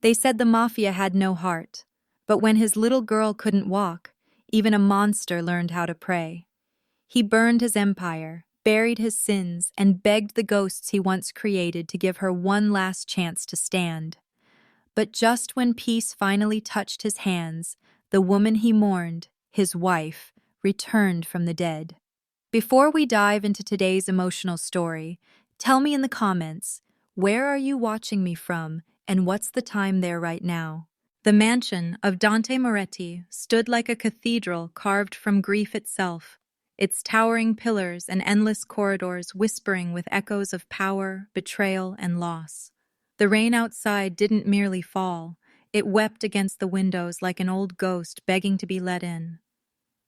They said the Mafia had no heart, but when his little girl couldn't walk, even a monster learned how to pray. He burned his empire, buried his sins, and begged the ghosts he once created to give her one last chance to stand. But just when peace finally touched his hands, the woman he mourned, his wife, returned from the dead. Before we dive into today's emotional story, tell me in the comments, where are you watching me from and what's the time there right now? The mansion of Dante Moretti stood like a cathedral carved from grief itself, its towering pillars and endless corridors whispering with echoes of power, betrayal, and loss. The rain outside didn't merely fall, it wept against the windows like an old ghost begging to be let in.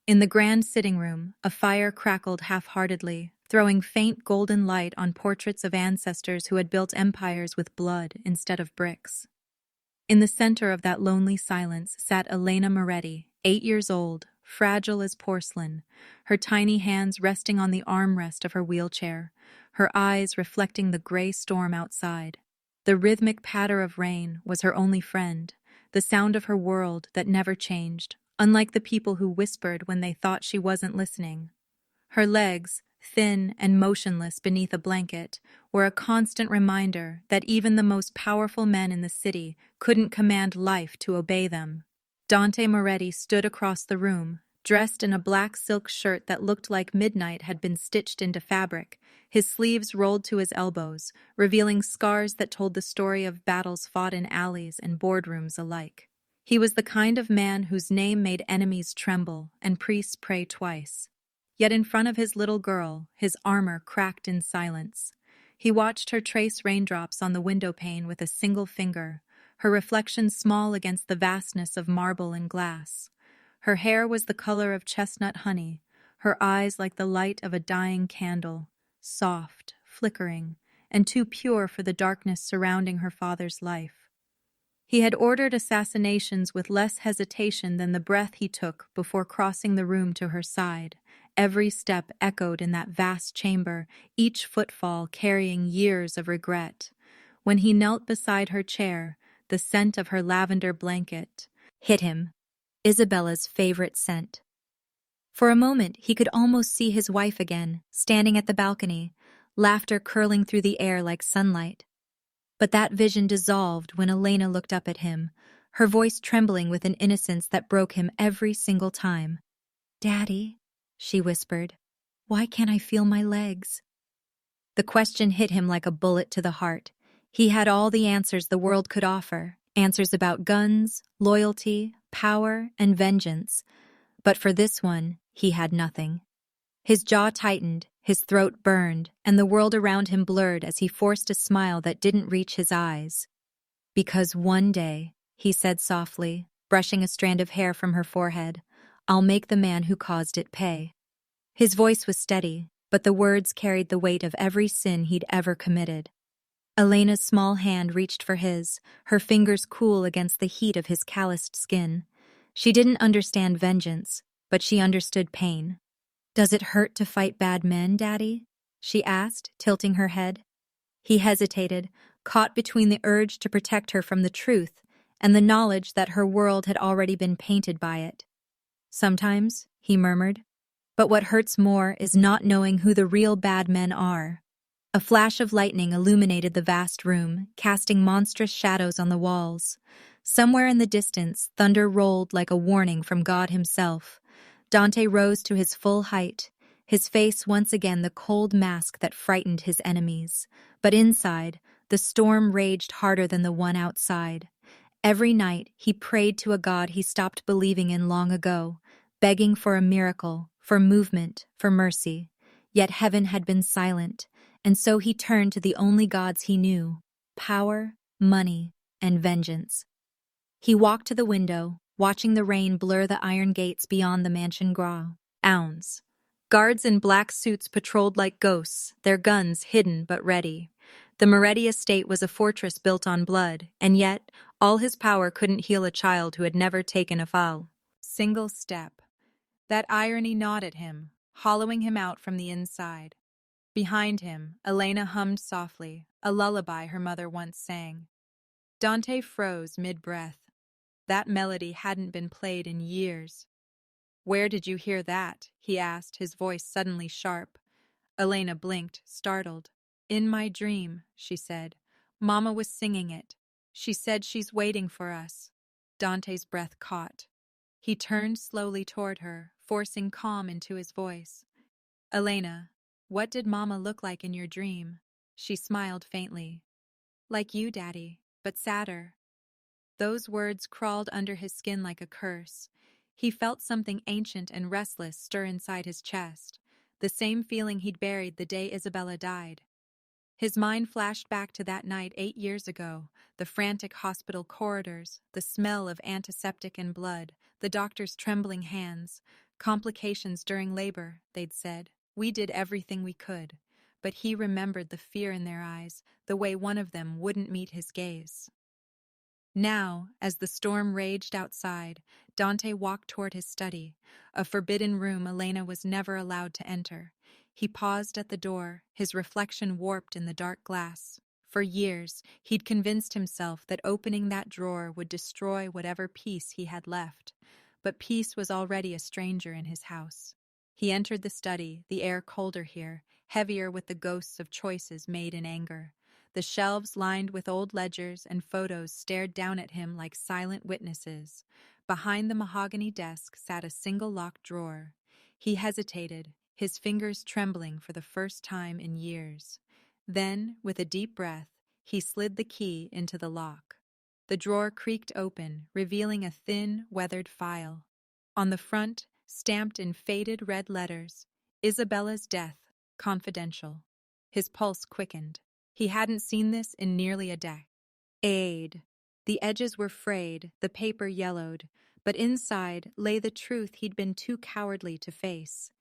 In the grand sitting room, a fire crackled half-heartedly, throwing faint golden light on portraits of ancestors who had built empires with blood instead of bricks. In the center of that lonely silence sat Elena Moretti, 8 years old, fragile as porcelain, her tiny hands resting on the armrest of her wheelchair, her eyes reflecting the gray storm outside. The rhythmic patter of rain was her only friend, the sound of her world that never changed, unlike the people who whispered when they thought she wasn't listening. Her legs, thin and motionless beneath a blanket, were a constant reminder that even the most powerful men in the city couldn't command life to obey them. Dante Moretti stood across the room, dressed in a black silk shirt that looked like midnight had been stitched into fabric, his sleeves rolled to his elbows, revealing scars that told the story of battles fought in alleys and boardrooms alike. He was the kind of man whose name made enemies tremble and priests pray twice. Yet in front of his little girl, his armor cracked in silence. He watched her trace raindrops on the window pane with a single finger, her reflection small against the vastness of marble and glass. Her hair was the color of chestnut honey, her eyes like the light of a dying candle, soft, flickering, and too pure for the darkness surrounding her father's life. He had ordered assassinations with less hesitation than the breath he took before crossing the room to her side. Every step echoed in that vast chamber, each footfall carrying years of regret. When he knelt beside her chair, the scent of her lavender blanket hit him, Isabella's favorite scent. For a moment, he could almost see his wife again, standing at the balcony, laughter curling through the air like sunlight. But that vision dissolved when Elena looked up at him, her voice trembling with an innocence that broke him every single time. "Daddy," she whispered, "why can't I feel my legs?" The question hit him like a bullet to the heart. He had all the answers the world could offer, answers about guns, loyalty, power, and vengeance. But for this one, he had nothing. His jaw tightened, his throat burned, and the world around him blurred as he forced a smile that didn't reach his eyes. "Because one day," he said softly, brushing a strand of hair from her forehead, "I'll make the man who caused it pay." His voice was steady, but the words carried the weight of every sin he'd ever committed. Elena's small hand reached for his, her fingers cool against the heat of his calloused skin. She didn't understand vengeance, but she understood pain. "Does it hurt to fight bad men, Daddy?" she asked, tilting her head. He hesitated, caught between the urge to protect her from the truth and the knowledge that her world had already been painted by it. "Sometimes," he murmured, "but what hurts more is not knowing who the real bad men are." A flash of lightning illuminated the vast room, casting monstrous shadows on the walls. Somewhere in the distance, thunder rolled like a warning from God himself. Dante rose to his full height, his face once again the cold mask that frightened his enemies. But inside, the storm raged harder than the one outside. Every night, he prayed to a God he stopped believing in long ago, begging for a miracle, for movement, for mercy. Yet heaven had been silent, and so he turned to the only gods he knew: power, money, and vengeance. He walked to the window, watching the rain blur the iron gates beyond the mansion grounds. Guards in black suits patrolled like ghosts, their guns hidden but ready. The Moretti estate was a fortress built on blood, and yet all his power couldn't heal a child who had never taken a foul single step. That irony gnawed at him, hollowing him out from the inside. Behind him, Elena hummed softly, a lullaby her mother once sang. Dante froze mid-breath. That melody hadn't been played in years. "Where did you hear that?" he asked, his voice suddenly sharp. Elena blinked, startled. "In my dream," she said. "Mama was singing it. She said she's waiting for us." Dante's breath caught. He turned slowly toward her, forcing calm into his voice. "Elena, what did Mama look like in your dream?" She smiled faintly. "Like you, Daddy, but sadder." Those words crawled under his skin like a curse. He felt something ancient and restless stir inside his chest, the same feeling he'd buried the day Isabella died. His mind flashed back to that night 8 years ago, the frantic hospital corridors, the smell of antiseptic and blood, the doctor's trembling hands. Complications during labor, they'd said. We did everything we could. But he remembered the fear in their eyes, the way one of them wouldn't meet his gaze. Now, as the storm raged outside, Dante walked toward his study, a forbidden room Elena was never allowed to enter. He paused at the door, his reflection warped in the dark glass. For years, he'd convinced himself that opening that drawer would destroy whatever peace he had left. But peace was already a stranger in his house. He entered the study, the air colder here, heavier with the ghosts of choices made in anger. The shelves lined with old ledgers and photos stared down at him like silent witnesses. Behind the mahogany desk sat a single locked drawer. He hesitated, his fingers trembling for the first time in years. Then, with a deep breath, he slid the key into the lock. The drawer creaked open, revealing a thin, weathered file. On the front, stamped in faded red letters, "Isabella's death, confidential." His pulse quickened. He hadn't seen this in nearly a decade. The edges were frayed, the paper yellowed, but inside lay the truth he'd been too cowardly to face.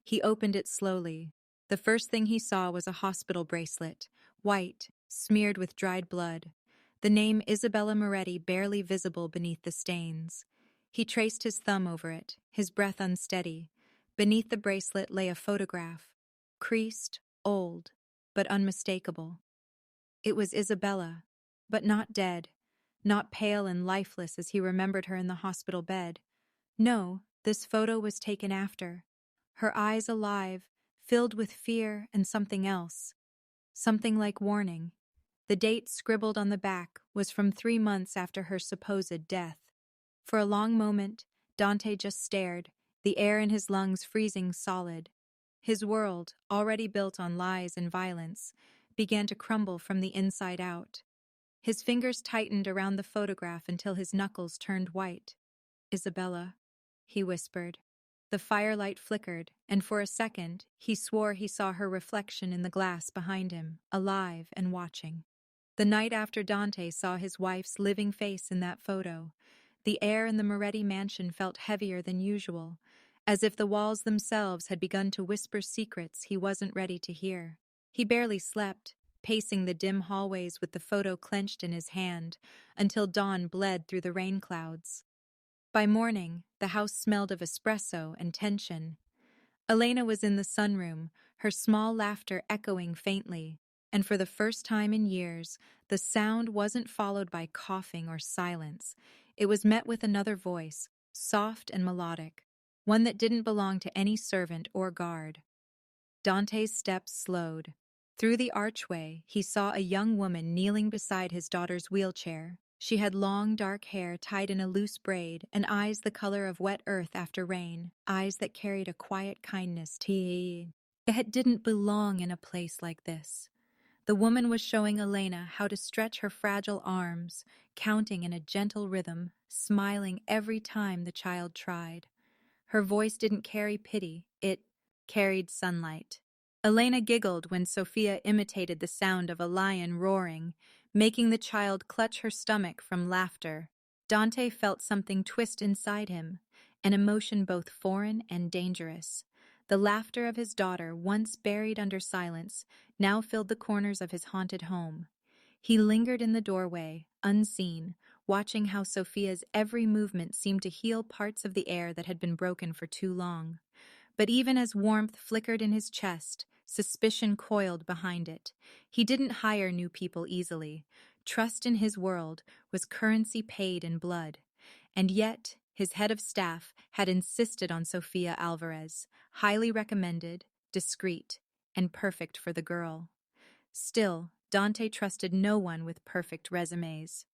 He opened it slowly. The first thing he saw was a hospital bracelet, white, smeared with dried blood. The name Isabella Moretti barely visible beneath the stains. He traced his thumb over it, his breath unsteady. Beneath the bracelet lay a photograph, creased, old, but unmistakable. It was Isabella, but not dead, not pale and lifeless as he remembered her in the hospital bed. No, this photo was taken after. Her eyes alive, filled with fear and something else. Something like warning. The date scribbled on the back was from 3 months after her supposed death. For a long moment, Dante just stared, the air in his lungs freezing solid. His world, already built on lies and violence, began to crumble from the inside out. His fingers tightened around the photograph until his knuckles turned white. "Isabella," he whispered. The firelight flickered, and for a second, he swore he saw her reflection in the glass behind him, alive and watching. The night after Dante saw his wife's living face in that photo, the air in the Moretti mansion felt heavier than usual, as if the walls themselves had begun to whisper secrets he wasn't ready to hear. He barely slept, pacing the dim hallways with the photo clenched in his hand, until dawn bled through the rain clouds. By morning, the house smelled of espresso and tension. Elena was in the sunroom, her small laughter echoing faintly, and for the first time in years, the sound wasn't followed by coughing or silence. It was met with another voice, soft and melodic, one that didn't belong to any servant or guard. Dante's steps slowed. Through the archway, he saw a young woman kneeling beside his daughter's wheelchair. She had long, dark hair tied in a loose braid and eyes the color of wet earth after rain, eyes that carried a quiet kindness that didn't belong in a place like this. The woman was showing Elena how to stretch her fragile arms, counting in a gentle rhythm, smiling every time the child tried. Her voice didn't carry pity, it carried sunlight. Elena giggled when Sophia imitated the sound of a lion roaring, making the child clutch her stomach from laughter. Dante felt something twist inside him, an emotion both foreign and dangerous. The laughter of his daughter, once buried under silence, now filled the corners of his haunted home. He lingered in the doorway, unseen, watching how Sophia's every movement seemed to heal parts of the air that had been broken for too long. But even as warmth flickered in his chest, suspicion coiled behind it. He didn't hire new people easily. Trust in his world was currency paid in blood, and yet his head of staff had insisted on Sofia Alvarez, highly recommended, discreet, and perfect for the girl. Still, Dante trusted no one with perfect resumes.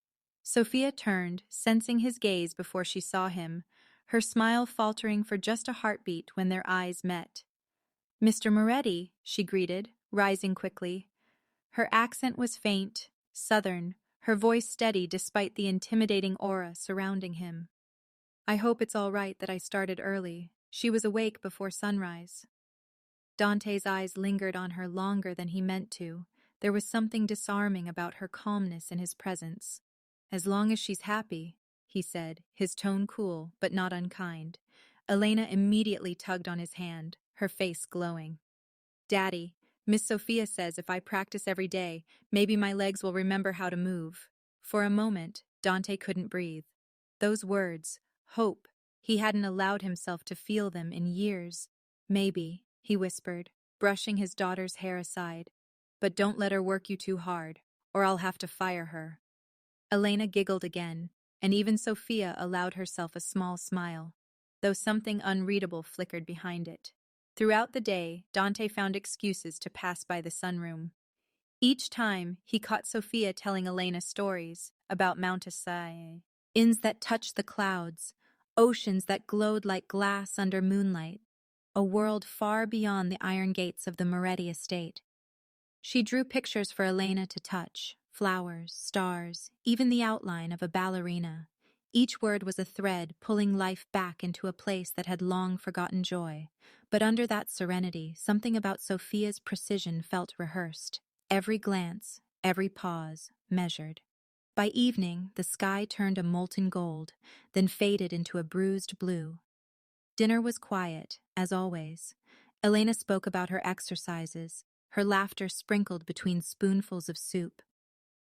Sofia turned, sensing his gaze before she saw him, her smile faltering for just a heartbeat when their eyes met. "Mr. Moretti," she greeted, rising quickly. Her accent was faint, southern, her voice steady despite the intimidating aura surrounding him. "I hope it's all right that I started early. She was awake before sunrise." Dante's eyes lingered on her longer than he meant to. There was something disarming about her calmness in his presence. "As long as she's happy," he said, his tone cool but not unkind. Elena immediately tugged on his hand, her face glowing. "Daddy, Miss Sophia says if I practice every day, maybe my legs will remember how to move." For a moment, Dante couldn't breathe. Those words, hope, he hadn't allowed himself to feel them in years. "Maybe," he whispered, brushing his daughter's hair aside. "But don't let her work you too hard, or I'll have to fire her." Elena giggled again, and even Sophia allowed herself a small smile, though something unreadable flickered behind it. Throughout the day, Dante found excuses to pass by the sunroom. Each time, he caught Sophia telling Elena stories about Mount Asai, inns that touched the clouds, oceans that glowed like glass under moonlight, a world far beyond the iron gates of the Moretti estate. She drew pictures for Elena to touch, flowers, stars, even the outline of a ballerina. Each word was a thread pulling life back into a place that had long forgotten joy. But under that serenity, something about Sophia's precision felt rehearsed. Every glance, every pause, measured. By evening, the sky turned a molten gold, then faded into a bruised blue. Dinner was quiet, as always. Elena spoke about her exercises, her laughter sprinkled between spoonfuls of soup.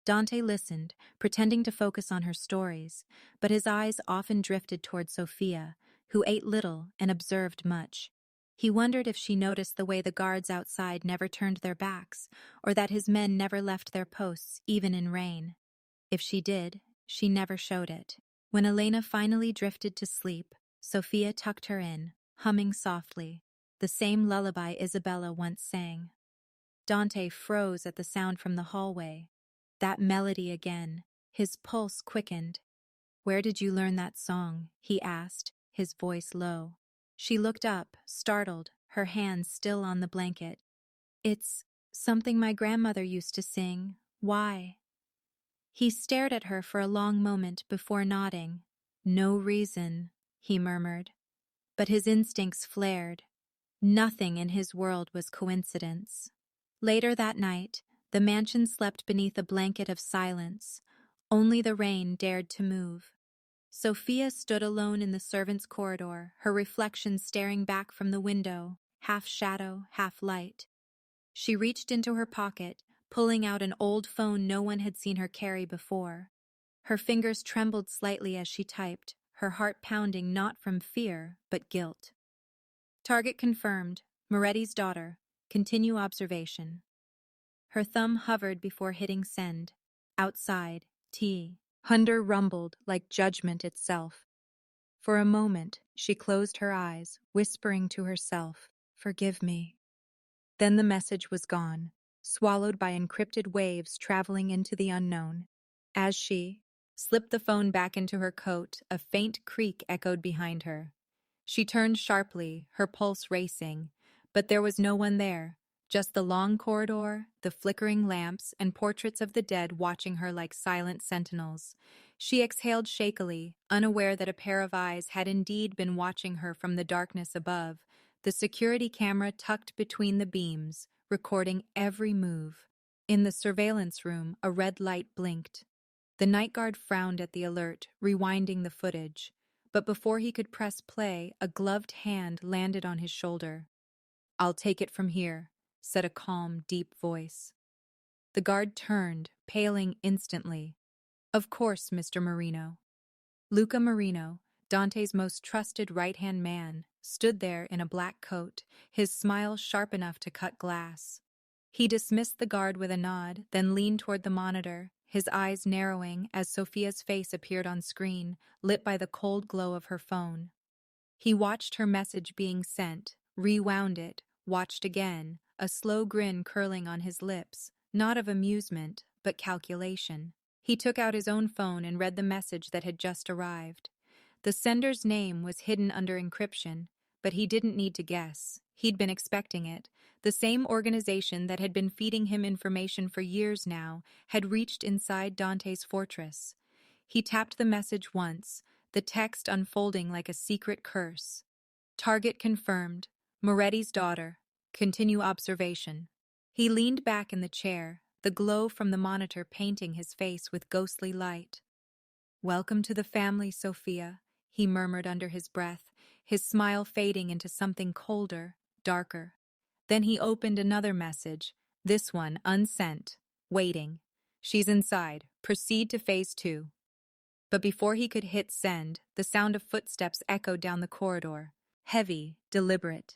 Dante listened, pretending to focus on her stories, but his eyes often drifted toward Sophia, who ate little and observed much. He wondered if she noticed the way the guards outside never turned their backs, or that his men never left their posts, even in rain. If she did, she never showed it. When Elena finally drifted to sleep, Sophia tucked her in, humming softly, the same lullaby Isabella once sang. Dante froze at the sound from the hallway. That melody again. His pulse quickened. "Where did you learn that song?" he asked, his voice low. She looked up, startled, her hands still on the blanket. "It's something my grandmother used to sing. Why?" He stared at her for a long moment before nodding. "No reason," he murmured. But his instincts flared. Nothing in his world was coincidence. Later that night, the mansion slept beneath a blanket of silence. Only the rain dared to move. Sophia stood alone in the servants' corridor, her reflection staring back from the window, half shadow, half light. She reached into her pocket, pulling out an old phone no one had seen her carry before. Her fingers trembled slightly as she typed, her heart pounding not from fear, but guilt. "Target confirmed. Moretti's daughter. Continue observation." Her thumb hovered before hitting send. Outside, Thunder rumbled like judgment itself. For a moment, she closed her eyes, whispering to herself, "Forgive me." Then the message was gone, swallowed by encrypted waves traveling into the unknown. As she slipped the phone back into her coat, a faint creak echoed behind her. She turned sharply, her pulse racing, but there was no one there. Just the long corridor, the flickering lamps, and portraits of the dead watching her like silent sentinels. She exhaled shakily, unaware that a pair of eyes had indeed been watching her from the darkness above, the security camera tucked between the beams, recording every move. In the surveillance room, a red light blinked. The night guard frowned at the alert, rewinding the footage. But before he could press play, a gloved hand landed on his shoulder. "I'll take it from here," said a calm, deep voice. The guard turned, paling instantly. "Of course, Mr. Marino." Luca Marino, Dante's most trusted right-hand man, stood there in a black coat, his smile sharp enough to cut glass. He dismissed the guard with a nod, then leaned toward the monitor, his eyes narrowing as Sophia's face appeared on screen, lit by the cold glow of her phone. He watched her message being sent, rewound it, watched again, a slow grin curling on his lips, not of amusement, but calculation. He took out his own phone and read the message that had just arrived. The sender's name was hidden under encryption, but he didn't need to guess. He'd been expecting it. The same organization that had been feeding him information for years now had reached inside Dante's fortress. He tapped the message once, the text unfolding like a secret curse. Target confirmed. Moretti's daughter. Continue observation. He leaned back in the chair, the glow from the monitor painting his face with ghostly light. "Welcome to the family, Sophia," he murmured under his breath, his smile fading into something colder, darker. Then he opened another message, this one unsent, waiting. "She's inside. Proceed to phase 2. But before he could hit send, the sound of footsteps echoed down the corridor. Heavy, deliberate.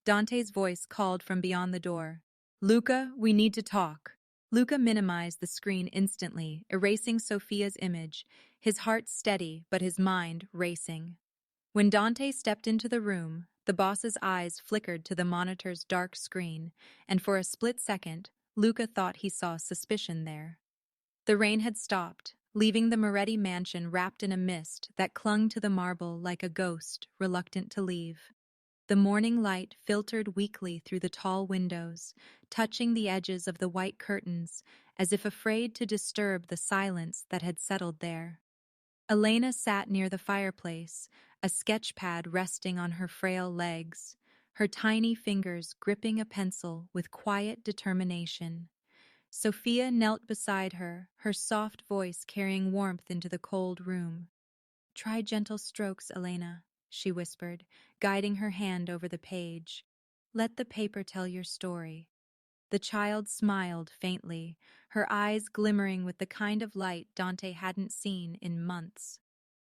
Dante's voice called from beyond the door. "Luca, we need to talk." Luca minimized the screen instantly, erasing Sophia's image, his heart steady but his mind racing. When Dante stepped into the room, the boss's eyes flickered to the monitor's dark screen, and for a split second, Luca thought he saw suspicion there. The rain had stopped, leaving the Moretti mansion wrapped in a mist that clung to the marble like a ghost, reluctant to leave. The morning light filtered weakly through the tall windows, touching the edges of the white curtains, as if afraid to disturb the silence that had settled there. Elena sat near the fireplace, a sketch pad resting on her frail legs, her tiny fingers gripping a pencil with quiet determination. Sophia knelt beside her, her soft voice carrying warmth into the cold room. "Try gentle strokes, Elena," she whispered, guiding her hand over the page. "Let the paper tell your story." The child smiled faintly, her eyes glimmering with the kind of light Dante hadn't seen in months.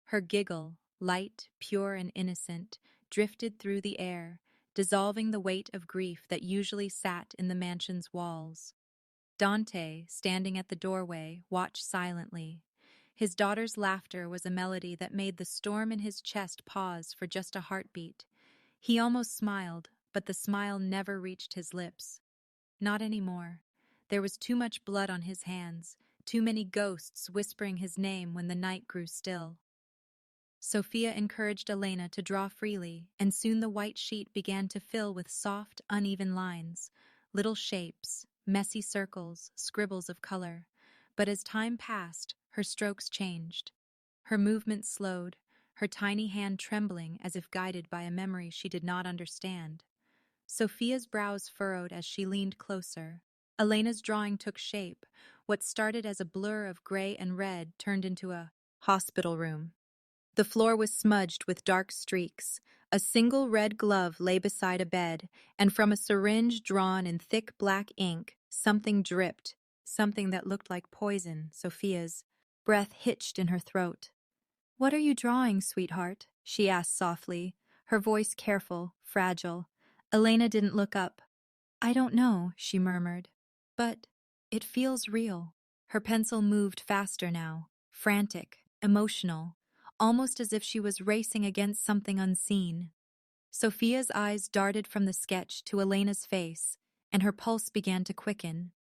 Her giggle, light, pure, and innocent, drifted through the air, dissolving the weight of grief that usually sat in the mansion's walls. Dante, standing at the doorway, watched silently. His daughter's laughter was a melody that made the storm in his chest pause for just a heartbeat. He almost smiled, but the smile never reached his lips. Not anymore. There was too much blood on his hands, too many ghosts whispering his name when the night grew still. Sophia encouraged Elena to draw freely, and soon the white sheet began to fill with soft, uneven lines, little shapes, messy circles, scribbles of color. But as time passed, her strokes changed. Her movements slowed, her tiny hand trembling as if guided by a memory she did not understand. Sophia's brows furrowed as she leaned closer. Elena's drawing took shape. What started as a blur of gray and red turned into a hospital room. The floor was smudged with dark streaks. A single red glove lay beside a bed, and from a syringe drawn in thick black ink, something dripped, something that looked like poison. Sophia's breath hitched in her throat. "What are you drawing, sweetheart?" she asked softly, her voice careful, fragile. Elena didn't look up. "I don't know," she murmured, "but it feels real." Her pencil moved faster now, frantic, emotional, almost as if she was racing against something unseen. Sophia's eyes darted from the sketch to Elena's face, and her pulse began to quicken.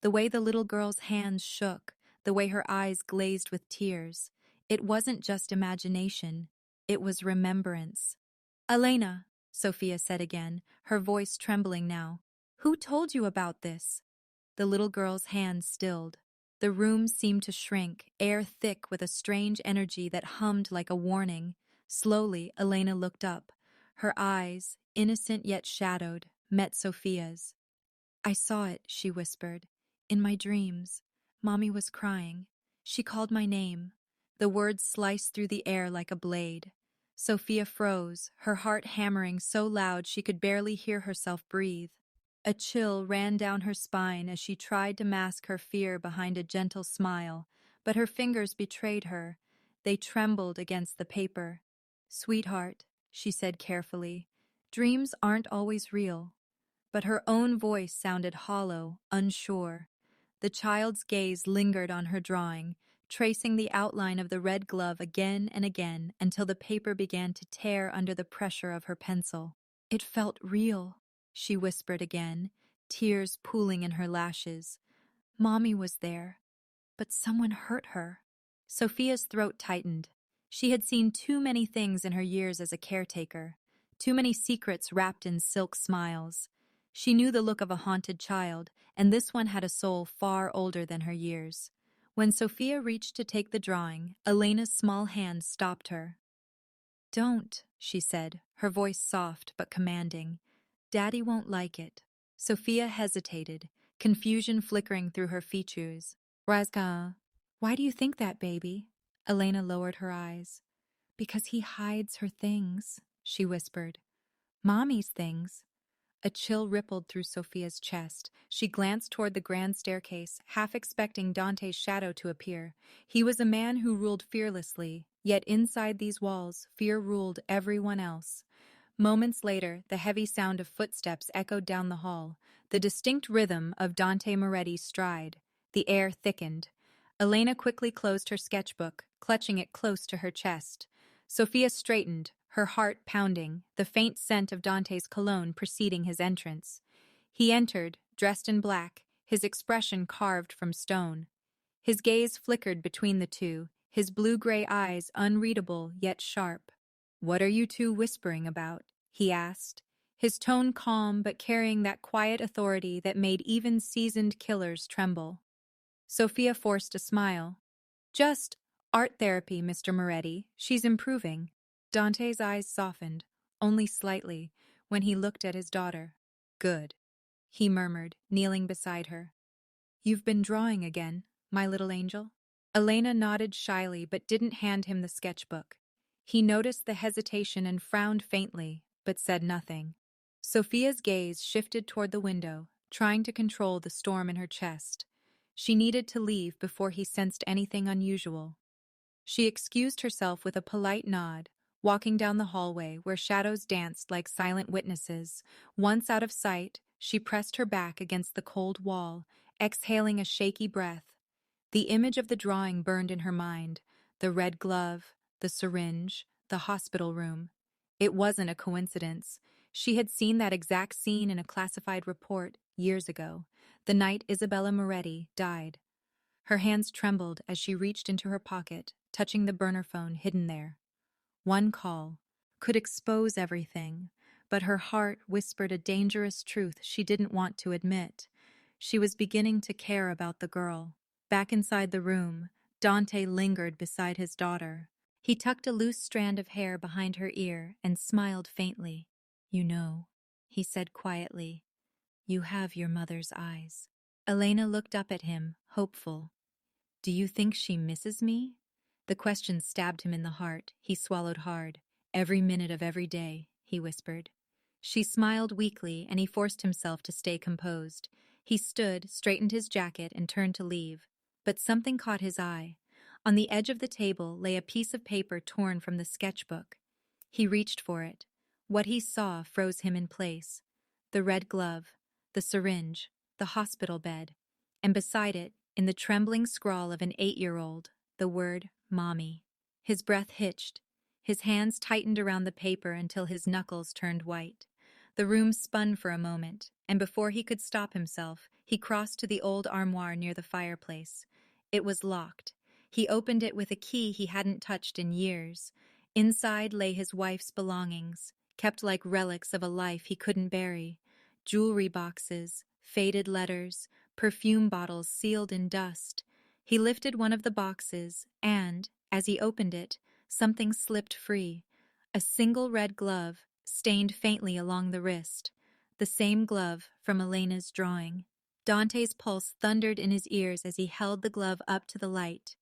The way the little girl's hands shook, the way her eyes glazed with tears, it wasn't just imagination, it was remembrance. "Elena," Sophia said again, her voice trembling now, "who told you about this?" The little girl's hands stilled. The room seemed to shrink, air thick with a strange energy that hummed like a warning. Slowly, Elena looked up. Her eyes, innocent yet shadowed, met Sophia's. "I saw it," she whispered. "In my dreams. Mommy was crying. She called my name." The words sliced through the air like a blade. Sophia froze, her heart hammering so loud she could barely hear herself breathe. A chill ran down her spine as she tried to mask her fear behind a gentle smile, but her fingers betrayed her. They trembled against the paper. "Sweetheart," she said carefully, "dreams aren't always real." But her own voice sounded hollow, unsure. The child's gaze lingered on her drawing, tracing the outline of the red glove again and again until the paper began to tear under the pressure of her pencil. It felt real, she whispered again, tears pooling in her lashes. Mommy was there, but someone hurt her. Sophia's throat tightened. She had seen too many things in her years as a caretaker, too many secrets wrapped in silk smiles. She knew the look of a haunted child, and this one had a soul far older than her years. When Sophia reached to take the drawing, Elena's small hand stopped her. "Don't," she said, her voice soft but commanding. "Daddy won't like it." Sophia hesitated, confusion flickering through her features. "Razga, why do you think that, baby?" Elena lowered her eyes. "Because he hides her things," she whispered. "Mommy's things." A chill rippled through Sophia's chest. She glanced toward the grand staircase, half expecting Dante's shadow to appear. He was a man who ruled fearlessly, yet inside these walls, fear ruled everyone else. Moments later, the heavy sound of footsteps echoed down the hall, the distinct rhythm of Dante Moretti's stride. The air thickened. Elena quickly closed her sketchbook, clutching it close to her chest. Sophia straightened, her heart pounding, the faint scent of Dante's cologne preceding his entrance. He entered, dressed in black, his expression carved from stone. His gaze flickered between the two, his blue-gray eyes unreadable yet sharp. "What are you two whispering about?" he asked, his tone calm but carrying that quiet authority that made even seasoned killers tremble. Sophia forced a smile. "Just art therapy, Mr. Moretti. She's improving." Dante's eyes softened, only slightly, when he looked at his daughter. "Good," he murmured, kneeling beside her. "You've been drawing again, my little angel?" Elena nodded shyly but didn't hand him the sketchbook. He noticed the hesitation and frowned faintly, but said nothing. Sophia's gaze shifted toward the window, trying to control the storm in her chest. She needed to leave before he sensed anything unusual. She excused herself with a polite nod, walking down the hallway where shadows danced like silent witnesses. Once out of sight, she pressed her back against the cold wall, exhaling a shaky breath. The image of the drawing burned in her mind, the red glove, the syringe, the hospital room. It wasn't a coincidence. She had seen that exact scene in a classified report years ago, the night Isabella Moretti died. Her hands trembled as she reached into her pocket, touching the burner phone hidden there. One call could expose everything, but her heart whispered a dangerous truth she didn't want to admit. She was beginning to care about the girl. Back inside the room, Dante lingered beside his daughter. He tucked a loose strand of hair behind her ear and smiled faintly. "You know," he said quietly, "you have your mother's eyes." Elena looked up at him, hopeful. "Do you think she misses me?" The question stabbed him in the heart. He swallowed hard. "Every minute of every day," he whispered. She smiled weakly, and he forced himself to stay composed. He stood, straightened his jacket, and turned to leave. But something caught his eye. On the edge of the table lay a piece of paper torn from the sketchbook. He reached for it. What he saw froze him in place. The red glove, the syringe, the hospital bed, and beside it, in the trembling scrawl of an 8-year-old, the word Mommy. His breath hitched. His hands tightened around the paper until his knuckles turned white. The room spun for a moment, and before he could stop himself, he crossed to the old armoire near the fireplace. It was locked. He opened it with a key he hadn't touched in years. Inside lay his wife's belongings, kept like relics of a life he couldn't bury. Jewelry boxes, faded letters, perfume bottles sealed in dust. He lifted one of the boxes and, as he opened it, something slipped free. A single red glove, stained faintly along the wrist. The same glove from Elena's drawing. Dante's pulse thundered in his ears as he held the glove up to the light.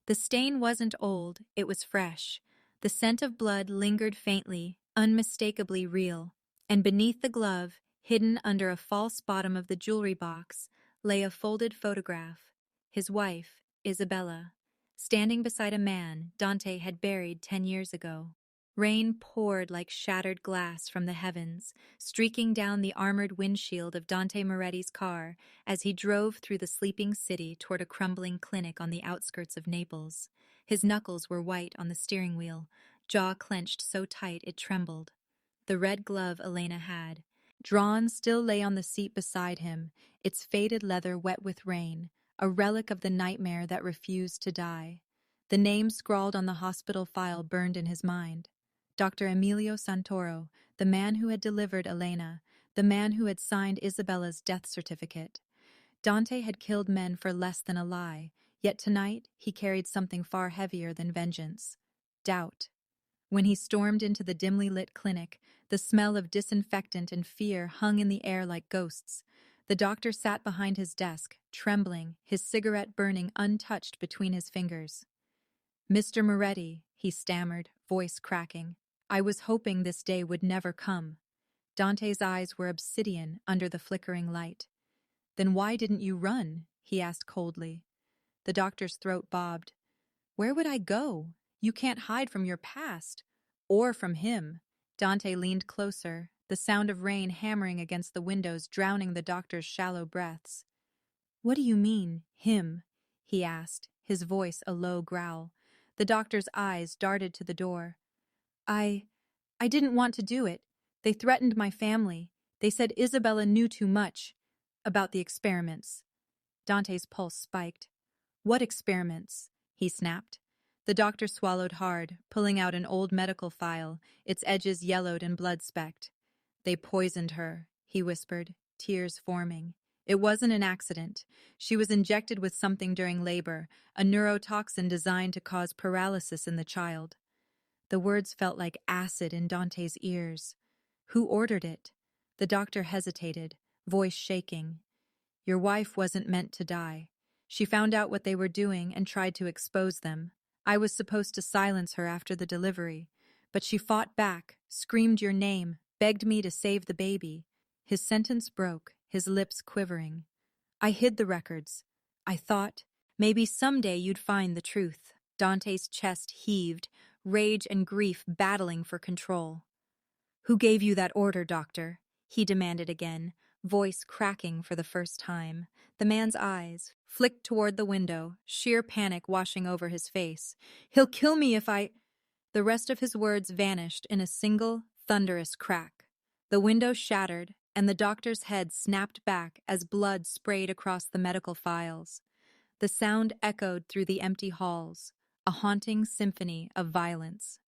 The stain wasn't old, it was fresh. The scent of blood lingered faintly, unmistakably real. And beneath the glove, hidden under a false bottom of the jewelry box, lay a folded photograph. His wife, Isabella, standing beside a man Dante had buried 10 years ago. Rain poured like shattered glass from the heavens, streaking down the armored windshield of Dante Moretti's car as he drove through the sleeping city toward a crumbling clinic on the outskirts of Naples. His knuckles were white on the steering wheel, jaw clenched so tight it trembled. The red glove Elena had, drawn, still lay on the seat beside him, its faded leather wet with rain, a relic of the nightmare that refused to die. The name scrawled on the hospital file burned in his mind. Dr. Emilio Santoro, the man who had delivered Elena, the man who had signed Isabella's death certificate. Dante had killed men for less than a lie, yet tonight he carried something far heavier than vengeance. Doubt. When he stormed into the dimly lit clinic, the smell of disinfectant and fear hung in the air like ghosts. The doctor sat behind his desk, trembling, his cigarette burning untouched between his fingers. "Mr. Moretti," he stammered, voice cracking. "I was hoping this day would never come." Dante's eyes were obsidian under the flickering light. "Then why didn't you run?" he asked coldly. The doctor's throat bobbed. "Where would I go? You can't hide from your past. Or from him." Dante leaned closer, the sound of rain hammering against the windows drowning the doctor's shallow breaths. "What do you mean, him?" he asked, his voice a low growl. The doctor's eyes darted to the door. I didn't want to do it. They threatened my family. They said Isabella knew too much about the experiments." Dante's pulse spiked. "What experiments?" he snapped. The doctor swallowed hard, pulling out an old medical file, its edges yellowed and blood-specked. "They poisoned her," he whispered, tears forming. "It wasn't an accident. She was injected with something during labor, a neurotoxin designed to cause paralysis in the child." The words felt like acid in Dante's ears. "Who ordered it?" The doctor hesitated, voice shaking. "Your wife wasn't meant to die. She found out what they were doing and tried to expose them. I was supposed to silence her after the delivery, but she fought back, screamed your name, begged me to save the baby." His sentence broke, his lips quivering. "I hid the records. I thought maybe someday you'd find the truth." Dante's chest heaved, rage and grief battling for control. "Who gave you that order, doctor?" he demanded again, voice cracking for the first time. The man's eyes flicked toward the window, sheer panic washing over his face. "He'll kill me if I—" The rest of his words vanished in a single, thunderous crack. The window shattered, and the doctor's head snapped back as blood sprayed across the medical files. The sound echoed through the empty halls, a haunting symphony of violence.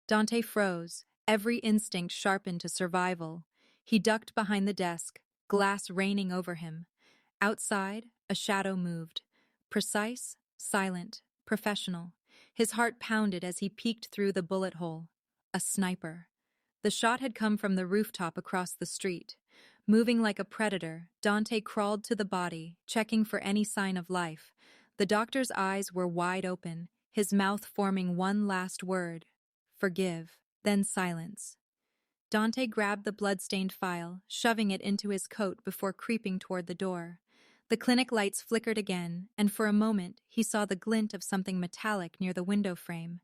Dante froze, every instinct sharpened to survival. He ducked behind the desk, glass raining over him. Outside, a shadow moved. Precise, silent, professional. His heart pounded as he peeked through the bullet hole. A sniper. The shot had come from the rooftop across the street. Moving like a predator, Dante crawled to the body, checking for any sign of life. The doctor's eyes were wide open, his mouth forming one last word. Forgive, then silence. Dante grabbed the blood-stained file, shoving it into his coat before creeping toward the door. The clinic lights flickered again, and for a moment he saw the glint of something metallic near the window frame.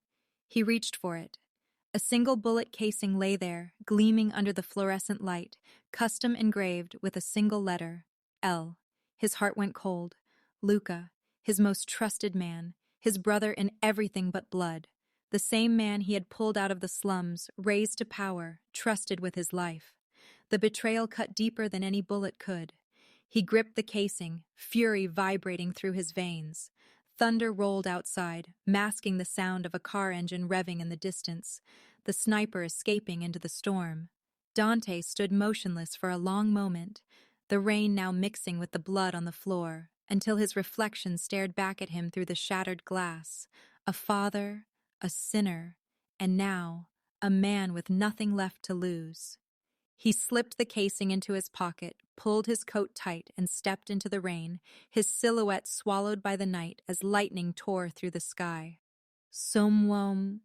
He reached for it. A single bullet casing lay there, gleaming under the fluorescent light, custom engraved with a single letter, L. His heart went cold. Luca, his most trusted man, his brother in everything but blood. The same man he had pulled out of the slums, raised to power, trusted with his life. The betrayal cut deeper than any bullet could. He gripped the casing, fury vibrating through his veins. Thunder rolled outside, masking the sound of a car engine revving in the distance, the sniper escaping into the storm. Dante stood motionless for a long moment, the rain now mixing with the blood on the floor, until his reflection stared back at him through the shattered glass. A father, a sinner, and now a man with nothing left to lose. He slipped the casing into his pocket, pulled his coat tight, and stepped into the rain, his silhouette swallowed by the night as lightning tore through the sky. Someone.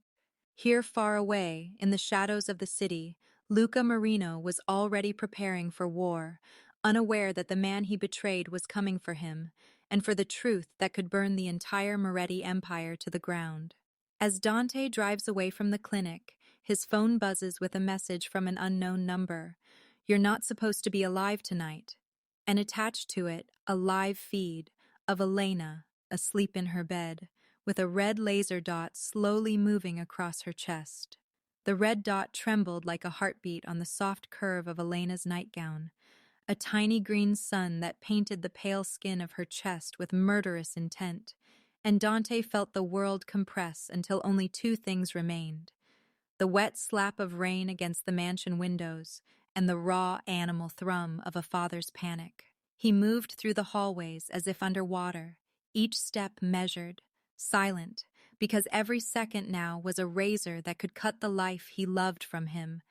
Here far away, in the shadows of the city, Luca Marino was already preparing for war, unaware that the man he betrayed was coming for him, and for the truth that could burn the entire Moretti empire to the ground. As Dante drives away from the clinic, his phone buzzes with a message from an unknown number. "You're not supposed to be alive tonight." And attached to it, a live feed of Elena, asleep in her bed, with a red laser dot slowly moving across her chest. The red dot trembled like a heartbeat on the soft curve of Elena's nightgown, a tiny green sun that painted the pale skin of her chest with murderous intent, and Dante felt the world compress until only two things remained: the wet slap of rain against the mansion windows and the raw animal thrum of a father's panic. He moved through the hallways as if underwater, each step measured, silent, because every second now was a razor that could cut the life he loved from him.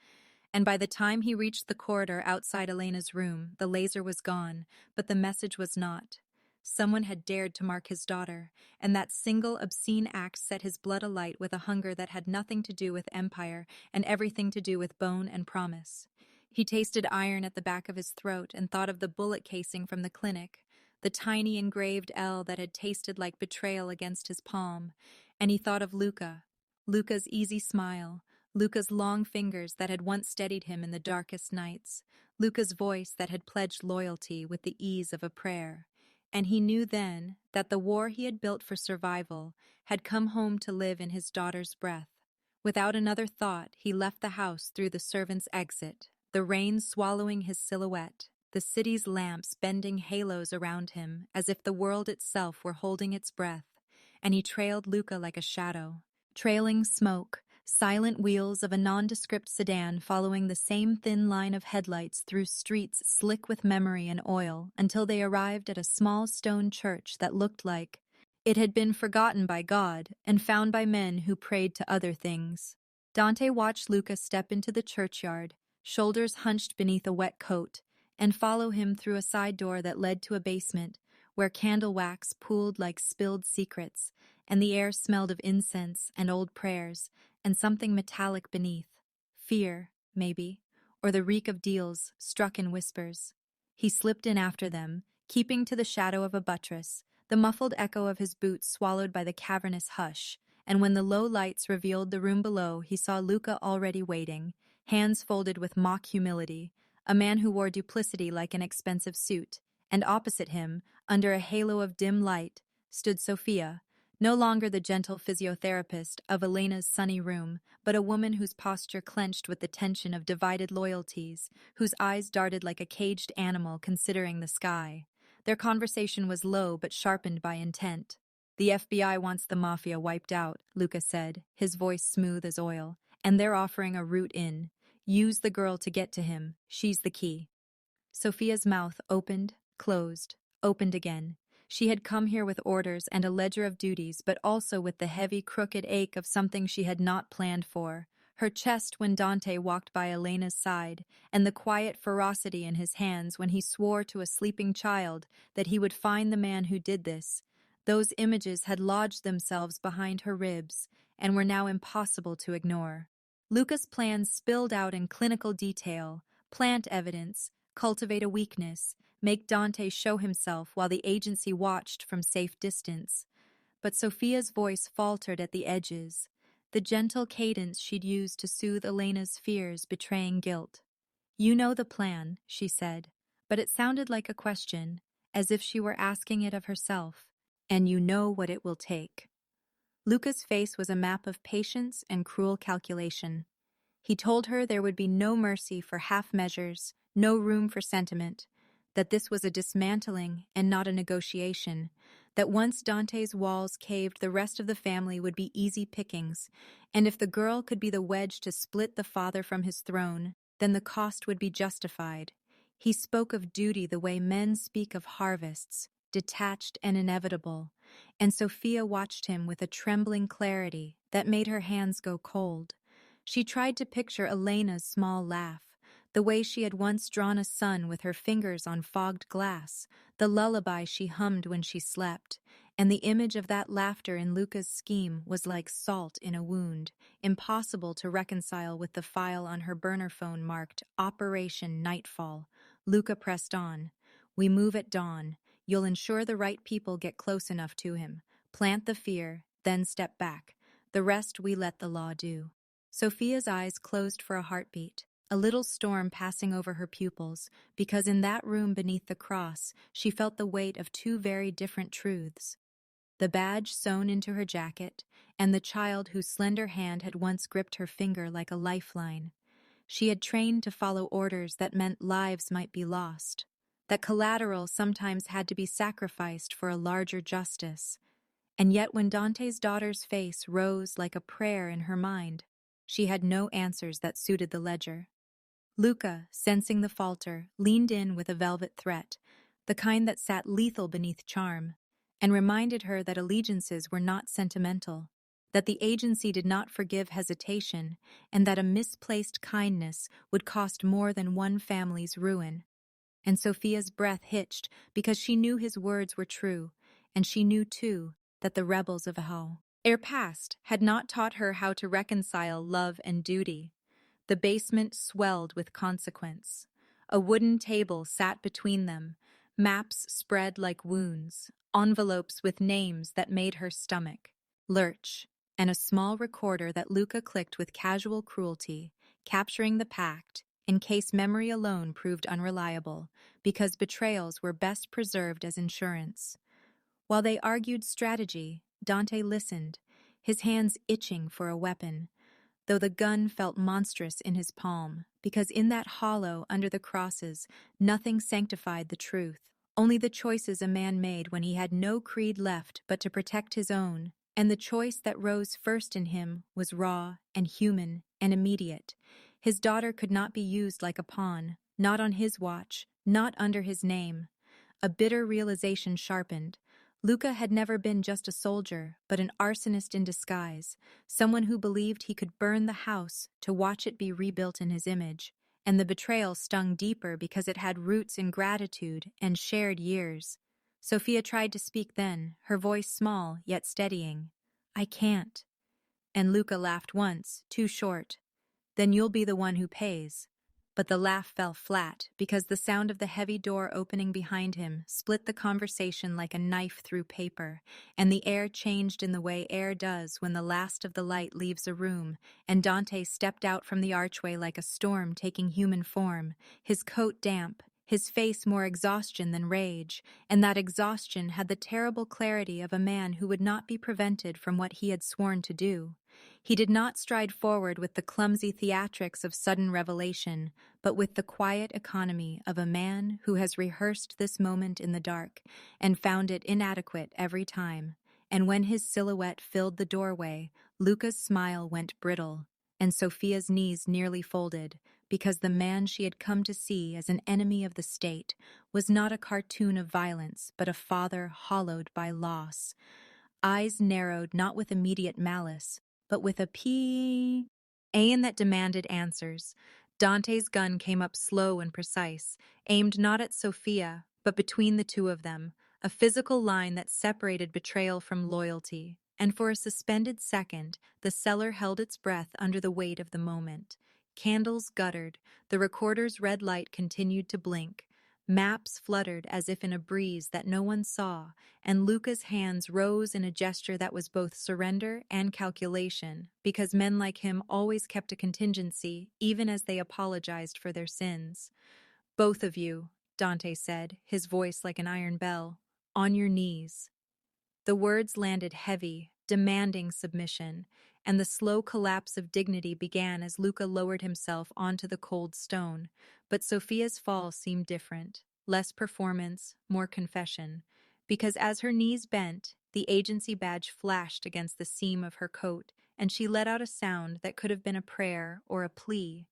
And by the time he reached the corridor outside Elena's room, the laser was gone, but the message was not. Someone had dared to mark his daughter, and that single obscene act set his blood alight with a hunger that had nothing to do with empire and everything to do with bone and promise. He tasted iron at the back of his throat and thought of the bullet casing from the clinic, the tiny engraved L that had tasted like betrayal against his palm, and he thought of Luca, Luca's easy smile, Luca's long fingers that had once steadied him in the darkest nights, Luca's voice that had pledged loyalty with the ease of a prayer. And he knew then that the war he had built for survival had come home to live in his daughter's breath. Without another thought, he left the house through the servants' exit, the rain swallowing his silhouette, the city's lamps bending halos around him as if the world itself were holding its breath, and he trailed Luca like a shadow, trailing smoke, silent wheels of a nondescript sedan following the same thin line of headlights through streets slick with memory and oil until they arrived at a small stone church that looked like it had been forgotten by God and found by men who prayed to other things. Dante watched Luca step into the churchyard, shoulders hunched beneath a wet coat, and follow him through a side door that led to a basement where candle wax pooled like spilled secrets, and the air smelled of incense and old prayers, and something metallic beneath. Fear, maybe, or the reek of deals struck in whispers. He slipped in after them, keeping to the shadow of a buttress, the muffled echo of his boots swallowed by the cavernous hush, and when the low lights revealed the room below, he saw Luca already waiting, hands folded with mock humility, a man who wore duplicity like an expensive suit, and opposite him, under a halo of dim light, stood Sophia, no longer the gentle physiotherapist of Elena's sunny room, but a woman whose posture clenched with the tension of divided loyalties, whose eyes darted like a caged animal considering the sky. Their conversation was low but sharpened by intent. "The FBI wants the Mafia wiped out," Luca said, his voice smooth as oil, "and they're offering a route in. Use the girl to get to him. She's the key." Sophia's mouth opened, closed, opened again. She had come here with orders and a ledger of duties, but also with the heavy, crooked ache of something she had not planned for. Her chest when Dante walked by Elena's side, and the quiet ferocity in his hands when he swore to a sleeping child that he would find the man who did this. Those images had lodged themselves behind her ribs and were now impossible to ignore. Luca's plans spilled out in clinical detail, plant evidence, cultivate a weakness, make Dante show himself while the agency watched from safe distance. But Sophia's voice faltered at the edges, the gentle cadence she'd used to soothe Elena's fears betraying guilt. "You know the plan," she said, but it sounded like a question, as if she were asking it of herself. "And you know what it will take." Luca's face was a map of patience and cruel calculation. He told her there would be no mercy for half measures, no room for sentiment, that this was a dismantling and not a negotiation, that once Dante's walls caved, the rest of the family would be easy pickings, and if the girl could be the wedge to split the father from his throne, then the cost would be justified. He spoke of duty the way men speak of harvests, detached and inevitable, and Sophia watched him with a trembling clarity that made her hands go cold. She tried to picture Elena's small laugh, the way she had once drawn a sun with her fingers on fogged glass, the lullaby she hummed when she slept, and the image of that laughter in Luca's scheme was like salt in a wound, impossible to reconcile with the file on her burner phone marked Operation Nightfall. Luca pressed on. "We move at dawn. You'll ensure the right people get close enough to him. Plant the fear, then step back. The rest we let the law do." Sophia's eyes closed for a heartbeat, a little storm passing over her pupils, because in that room beneath the cross, she felt the weight of two very different truths. The badge sewn into her jacket, and the child whose slender hand had once gripped her finger like a lifeline. She had trained to follow orders that meant lives might be lost, that collateral sometimes had to be sacrificed for a larger justice. And yet when Dante's daughter's face rose like a prayer in her mind, she had no answers that suited the ledger. Luca, sensing the falter, leaned in with a velvet threat, the kind that sat lethal beneath charm, and reminded her that allegiances were not sentimental, that the agency did not forgive hesitation, and that a misplaced kindness would cost more than one family's ruin. And Sophia's breath hitched because she knew his words were true, and she knew, too, that the rebels of Hell, ere past, had not taught her how to reconcile love and duty. The basement swelled with consequence. A wooden table sat between them, maps spread like wounds, envelopes with names that made her stomach lurch, and a small recorder that Luca clicked with casual cruelty, capturing the pact in case memory alone proved unreliable, because betrayals were best preserved as insurance. While they argued strategy, Dante listened, his hands itching for a weapon, though the gun felt monstrous in his palm, because in that hollow under the crosses, nothing sanctified the truth, only the choices a man made when he had no creed left but to protect his own, and the choice that rose first in him was raw and human and immediate. His daughter could not be used like a pawn, not on his watch, not under his name. A bitter realization sharpened. Luca had never been just a soldier, but an arsonist in disguise, someone who believed he could burn the house to watch it be rebuilt in his image, and the betrayal stung deeper because it had roots in gratitude and shared years. Sophia tried to speak then, her voice small yet steadying. "I can't." And Luca laughed once, too short. "Then you'll be the one who pays." But the laugh fell flat because the sound of the heavy door opening behind him split the conversation like a knife through paper, and the air changed in the way air does when the last of the light leaves a room, and Dante stepped out from the archway like a storm taking human form, his coat damp, his face more exhaustion than rage, and that exhaustion had the terrible clarity of a man who would not be prevented from what he had sworn to do. He did not stride forward with the clumsy theatrics of sudden revelation, but with the quiet economy of a man who has rehearsed this moment in the dark and found it inadequate every time. And when his silhouette filled the doorway, Luca's smile went brittle, and Sophia's knees nearly folded, because the man she had come to see as an enemy of the state was not a cartoon of violence, but a father hollowed by loss. Eyes narrowed not with immediate malice, but with a pain that demanded answers. Dante's gun came up slow and precise, aimed not at Sophia, but between the two of them, a physical line that separated betrayal from loyalty. And for a suspended second, the cellar held its breath under the weight of the moment. Candles guttered, the recorder's red light continued to blink. Maps fluttered as if in a breeze that no one saw, and Luca's hands rose in a gesture that was both surrender and calculation, because men like him always kept a contingency, even as they apologized for their sins. "Both of you," Dante said, his voice like an iron bell, "on your knees." The words landed heavy, demanding submission, and the slow collapse of dignity began as Luca lowered himself onto the cold stone. But Sophia's fall seemed different, less performance, more confession, because as her knees bent, the agency badge flashed against the seam of her coat, and she let out a sound that could have been a prayer or a plea.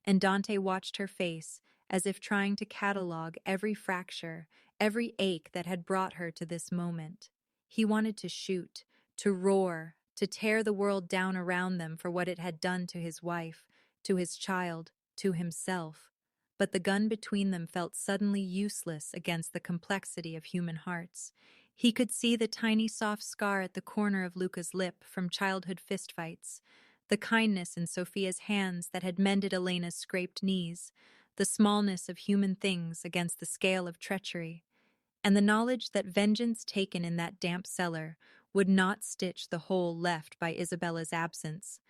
And Dante watched her face, as if trying to catalogue every fracture, every ache that had brought her to this moment. He wanted to shoot, to roar, to tear the world down around them for what it had done to his wife, to his child, to himself. But the gun between them felt suddenly useless against the complexity of human hearts. He could see the tiny soft scar at the corner of Luca's lip from childhood fistfights, the kindness in Sophia's hands that had mended Elena's scraped knees, the smallness of human things against the scale of treachery, and the knowledge that vengeance taken in that damp cellar would not stitch the hole left by Isabella's absence.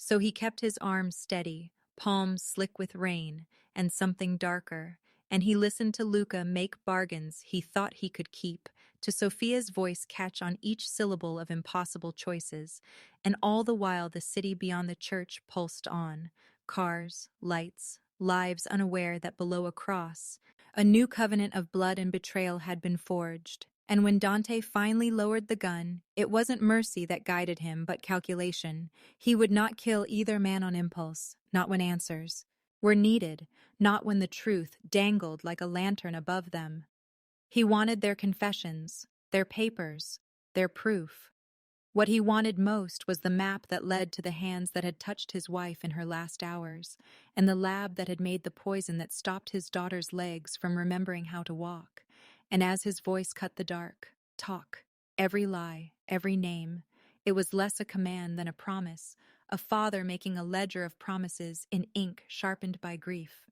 So he kept his arms steady, palms slick with rain, and something darker, and he listened to Luca make bargains he thought he could keep, to Sophia's voice catch on each syllable of impossible choices, and all the while the city beyond the church pulsed on. Cars, lights, lives unaware that below a cross, a new covenant of blood and betrayal had been forged. And when Dante finally lowered the gun, it wasn't mercy that guided him, but calculation. He would not kill either man on impulse, not when answers were needed, not when the truth dangled like a lantern above them. He wanted their confessions, their papers, their proof. What he wanted most was the map that led to the hands that had touched his wife in her last hours, and the lab that had made the poison that stopped his daughter's legs from remembering how to walk. And as his voice cut the dark, talk, every lie, every name, it was less a command than a promise, a father making a ledger of promises in ink sharpened by grief.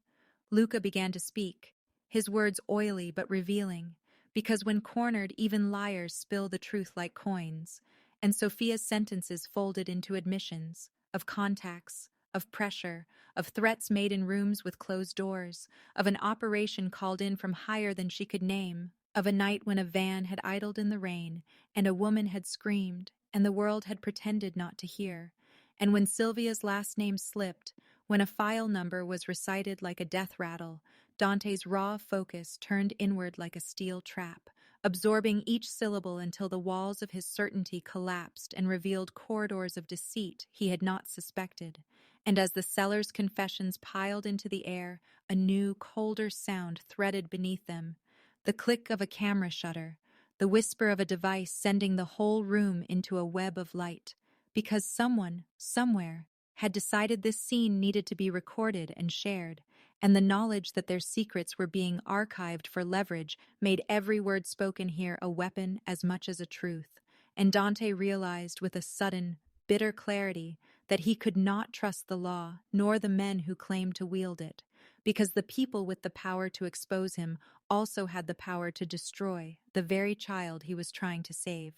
Luca began to speak, his words oily but revealing, because when cornered, even liars spill the truth like coins, and Sophia's sentences folded into admissions, of contacts, of pressure, of threats made in rooms with closed doors, of an operation called in from higher than she could name, of a night when a van had idled in the rain, and a woman had screamed, and the world had pretended not to hear, and when Sylvia's last name slipped, when a file number was recited like a death rattle, Dante's raw focus turned inward like a steel trap, absorbing each syllable until the walls of his certainty collapsed and revealed corridors of deceit he had not suspected. And as the seller's confessions piled into the air, a new, colder sound threaded beneath them, the click of a camera shutter, the whisper of a device sending the whole room into a web of light, because someone, somewhere, had decided this scene needed to be recorded and shared, and the knowledge that their secrets were being archived for leverage made every word spoken here a weapon as much as a truth. And Dante realized with a sudden, bitter clarity that he could not trust the law, nor the men who claimed to wield it, because the people with the power to expose him also had the power to destroy the very child he was trying to save.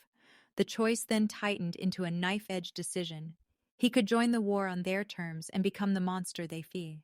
The choice then tightened into a knife-edge decision. He could join the war on their terms and become the monster they fear.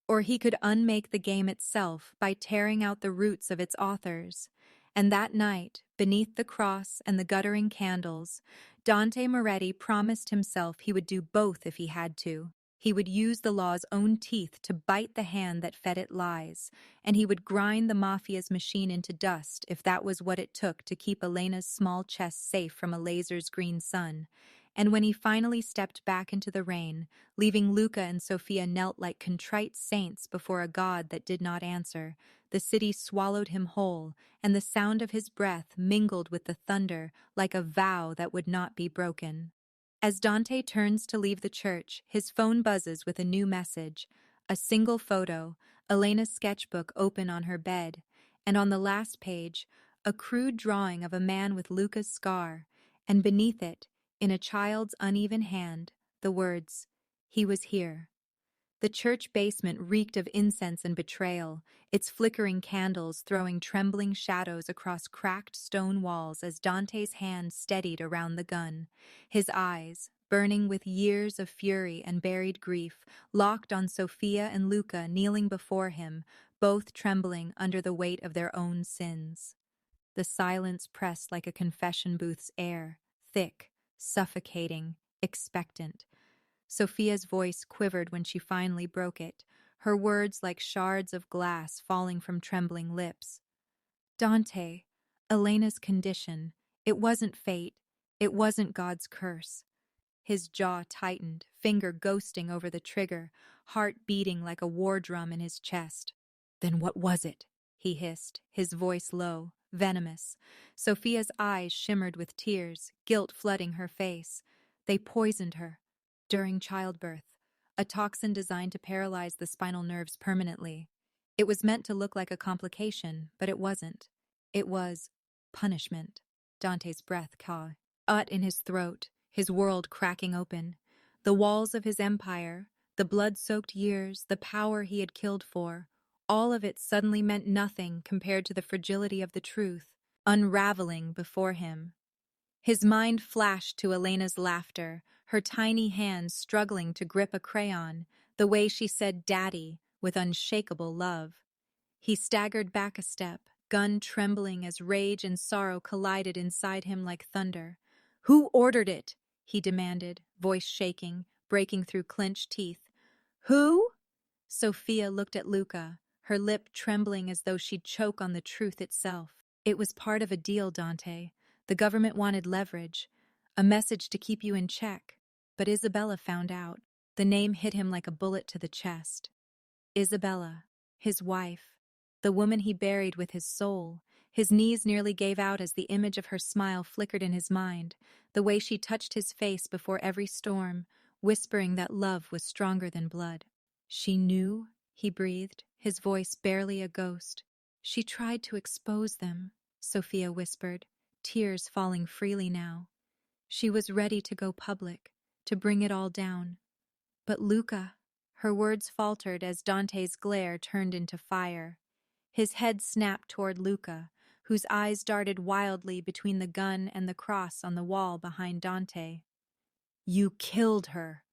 Or he could unmake the game itself by tearing out the roots of its authors. And that night, beneath the cross and the guttering candles, Dante Moretti promised himself he would do both if he had to. He would use the law's own teeth to bite the hand that fed it lies, and he would grind the Mafia's machine into dust if that was what it took to keep Elena's small chest safe from a laser's green sun. And when he finally stepped back into the rain, leaving Luca and Sophia knelt like contrite saints before a god that did not answer, the city swallowed him whole, and the sound of his breath mingled with the thunder like a vow that would not be broken. As Dante turns to leave the church, his phone buzzes with a new message, a single photo, Elena's sketchbook open on her bed, and on the last page, a crude drawing of a man with Luca's scar, and beneath it, in a child's uneven hand, the words, "He was here." The church basement reeked of incense and betrayal, its flickering candles throwing trembling shadows across cracked stone walls as Dante's hand steadied around the gun. His eyes, burning with years of fury and buried grief, locked on Sophia and Luca kneeling before him, both trembling under the weight of their own sins. The silence pressed like a confession booth's air, thick, suffocating, expectant. Sophia's voice quivered when she finally broke it, her words like shards of glass falling from trembling lips. Dante, Elena's condition, it wasn't fate, it wasn't God's curse. His jaw tightened, finger ghosting over the trigger, heart beating like a war drum in his chest. "Then what was it?" he hissed, his voice low, venomous. Sophia's eyes shimmered with tears, guilt flooding her face. "They poisoned her. During childbirth, a toxin designed to paralyze the spinal nerves permanently. It was meant to look like a complication, but it wasn't. It was punishment." Dante's breath caught in his throat, his world cracking open. The walls of his empire, the blood-soaked years, the power he had killed for, all of it suddenly meant nothing compared to the fragility of the truth, unraveling before him. His mind flashed to Elena's laughter, her tiny hands struggling to grip a crayon, the way she said "daddy" with unshakable love. He staggered back a step, gun trembling as rage and sorrow collided inside him like thunder. "Who ordered it?" he demanded, voice shaking, breaking through clenched teeth. "Who?" Sophia looked at Luca, her lip trembling as though she'd choke on the truth itself. "It was part of a deal, Dante. The government wanted leverage, a message to keep you in check. But Isabella found out." The name hit him like a bullet to the chest. Isabella, his wife, the woman he buried with his soul. His knees nearly gave out as the image of her smile flickered in his mind, the way she touched his face before every storm, whispering that love was stronger than blood. "She knew?" he breathed, his voice barely a ghost. "She tried to expose them," Sophia whispered, tears falling freely now. "She was ready to go public, to bring it all down. But Luca..." Her words faltered as Dante's glare turned into fire. His head snapped toward Luca, whose eyes darted wildly between the gun and the cross on the wall behind Dante. "You killed her,"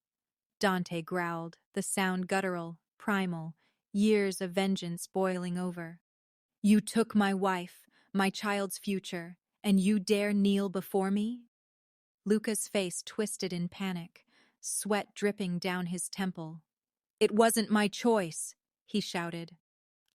Dante growled, the sound guttural, primal, years of vengeance boiling over. "You took my wife, my child's future, and you dare kneel before me?" Luca's face twisted in panic, sweat dripping down his temple. "It wasn't my choice," he shouted.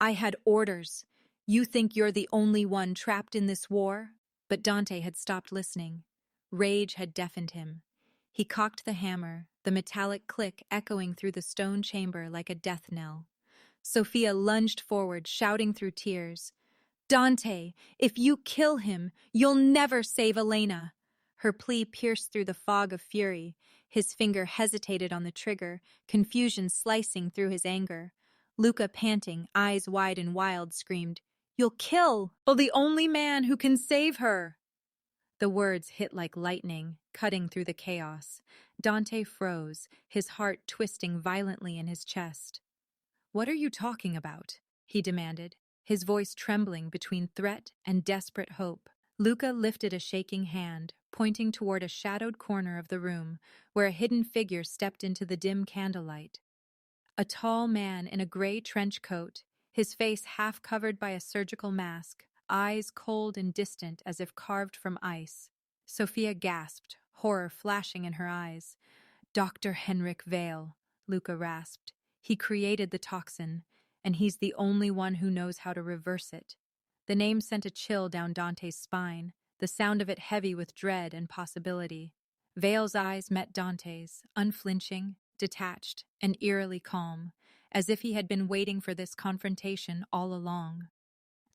"I had orders. You think you're the only one trapped in this war?" But Dante had stopped listening. Rage had deafened him. He cocked the hammer, the metallic click echoing through the stone chamber like a death knell. Sophia lunged forward, shouting through tears, "Dante, if you kill him, you'll never save Elena." Her plea pierced through the fog of fury. His finger hesitated on the trigger, confusion slicing through his anger. Luca, panting, eyes wide and wild, screamed, "You'll kill the only man who can save her!" The words hit like lightning, cutting through the chaos. Dante froze, his heart twisting violently in his chest. "What are you talking about?" he demanded, his voice trembling between threat and desperate hope. Luca lifted a shaking hand, pointing toward a shadowed corner of the room, where a hidden figure stepped into the dim candlelight. A tall man in a gray trench coat, his face half covered by a surgical mask, eyes cold and distant as if carved from ice. Sophia gasped, horror flashing in her eyes. "Dr. Henrik Vale," Luca rasped. "He created the toxin, and he's the only one who knows how to reverse it." The name sent a chill down Dante's spine, the sound of it heavy with dread and possibility. Vale's eyes met Dante's, unflinching, detached, and eerily calm, as if he had been waiting for this confrontation all along.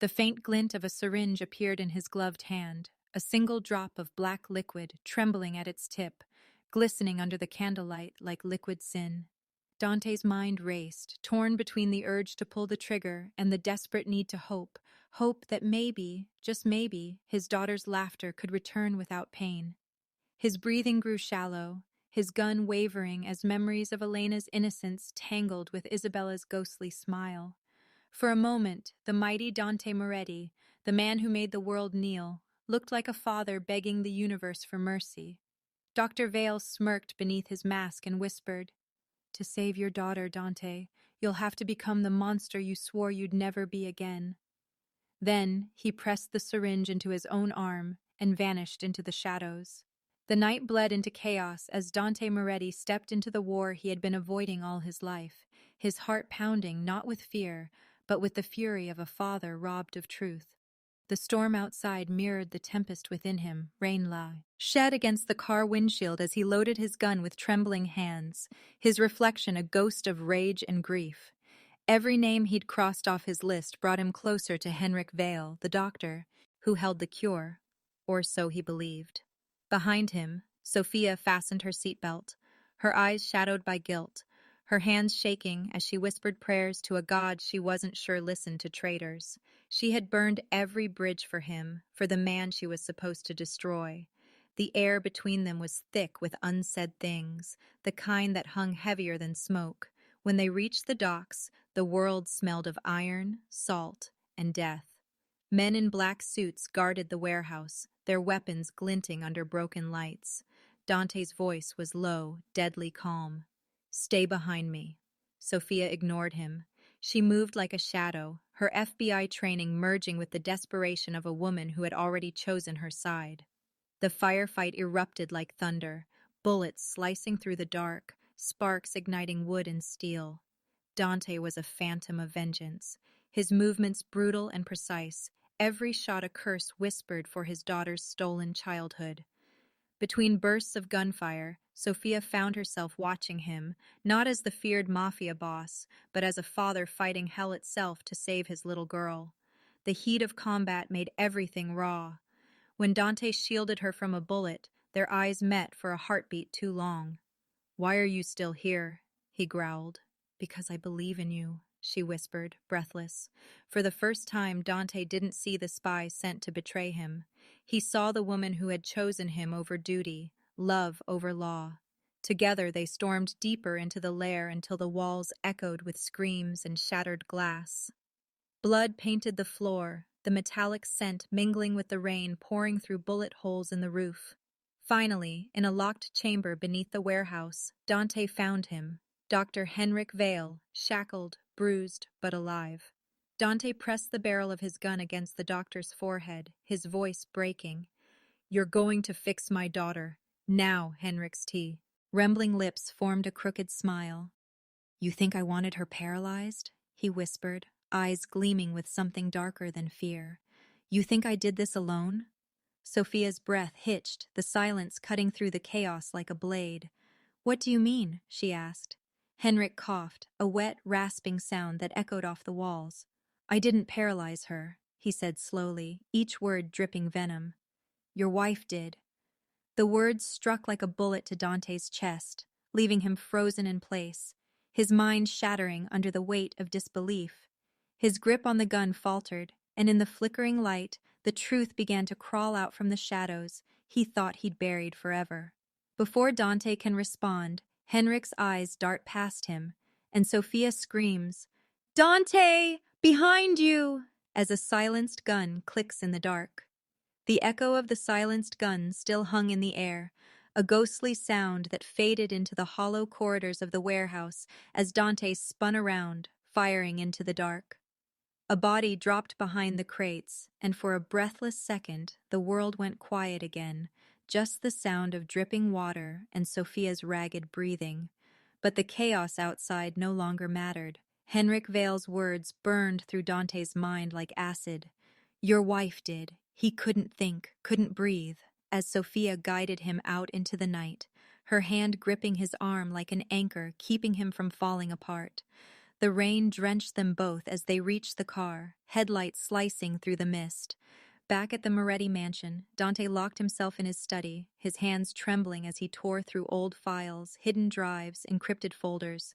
The faint glint of a syringe appeared in his gloved hand, a single drop of black liquid trembling at its tip, glistening under the candlelight like liquid sin. Dante's mind raced, torn between the urge to pull the trigger and the desperate need to hope that maybe, just maybe, his daughter's laughter could return without pain. His breathing grew shallow, his gun wavering as memories of Elena's innocence tangled with Isabella's ghostly smile. For a moment, the mighty Dante Moretti, the man who made the world kneel, looked like a father begging the universe for mercy. Dr. Vale smirked beneath his mask and whispered, "To save your daughter, Dante, you'll have to become the monster you swore you'd never be again." Then he pressed the syringe into his own arm and vanished into the shadows. The night bled into chaos as Dante Moretti stepped into the war he had been avoiding all his life, his heart pounding not with fear, but with the fury of a father robbed of truth. The storm outside mirrored the tempest within him, rain shed against the car windshield as he loaded his gun with trembling hands, his reflection a ghost of rage and grief. Every name he'd crossed off his list brought him closer to Henrik Vale, the doctor, who held the cure, or so he believed. Behind him, Sophia fastened her seatbelt, her eyes shadowed by guilt, her hands shaking as she whispered prayers to a God she wasn't sure listened to traitors. She had burned every bridge for him, for the man she was supposed to destroy. The air between them was thick with unsaid things, the kind that hung heavier than smoke. When they reached the docks, the world smelled of iron, salt, and death. Men in black suits guarded the warehouse, their weapons glinting under broken lights. Dante's voice was low, deadly calm. "Stay behind me." Sophia ignored him. She moved like a shadow, her FBI training merging with the desperation of a woman who had already chosen her side. The firefight erupted like thunder, bullets slicing through the dark, sparks igniting wood and steel. Dante was a phantom of vengeance, his movements brutal and precise, every shot a curse whispered for his daughter's stolen childhood. Between bursts of gunfire, Sophia found herself watching him, not as the feared Mafia boss, but as a father fighting hell itself to save his little girl. The heat of combat made everything raw. When Dante shielded her from a bullet, their eyes met for a heartbeat too long. "Why are you still here?" he growled. "Because I believe in you," she whispered, breathless. For the first time, Dante didn't see the spy sent to betray him. He saw the woman who had chosen him over duty, love over law. Together they stormed deeper into the lair until the walls echoed with screams and shattered glass. Blood painted the floor, the metallic scent mingling with the rain pouring through bullet holes in the roof. Finally, in a locked chamber beneath the warehouse, Dante found him, Dr. Henrik Vale, shackled, bruised, but alive. Dante pressed the barrel of his gun against the doctor's forehead, his voice breaking. "You're going to fix my daughter. Now, Henrik's T." Rembling lips formed a crooked smile. "You think I wanted her paralyzed?" he whispered, eyes gleaming with something darker than fear. "You think I did this alone?" Sophia's breath hitched, the silence cutting through the chaos like a blade. "What do you mean?" she asked. Henrik coughed, a wet, rasping sound that echoed off the walls. "I didn't paralyze her," he said slowly, each word dripping venom. "Your wife did." The words struck like a bullet to Dante's chest, leaving him frozen in place, his mind shattering under the weight of disbelief. His grip on the gun faltered, and in the flickering light, the truth began to crawl out from the shadows he thought he'd buried forever. Before Dante can respond, Henrik's eyes dart past him, and Sophia screams, "Dante! Behind you!" as a silenced gun clicks in the dark. The echo of the silenced gun still hung in the air, a ghostly sound that faded into the hollow corridors of the warehouse as Dante spun around, firing into the dark. A body dropped behind the crates, and for a breathless second, the world went quiet again, just the sound of dripping water and Sophia's ragged breathing. But the chaos outside no longer mattered. Henrik Vale's words burned through Dante's mind like acid. "Your wife did. He couldn't think, couldn't breathe," as Sophia guided him out into the night, her hand gripping his arm like an anchor, keeping him from falling apart. The rain drenched them both as they reached the car, headlights slicing through the mist. Back at the Moretti mansion, Dante locked himself in his study, his hands trembling as he tore through old files, hidden drives, encrypted folders.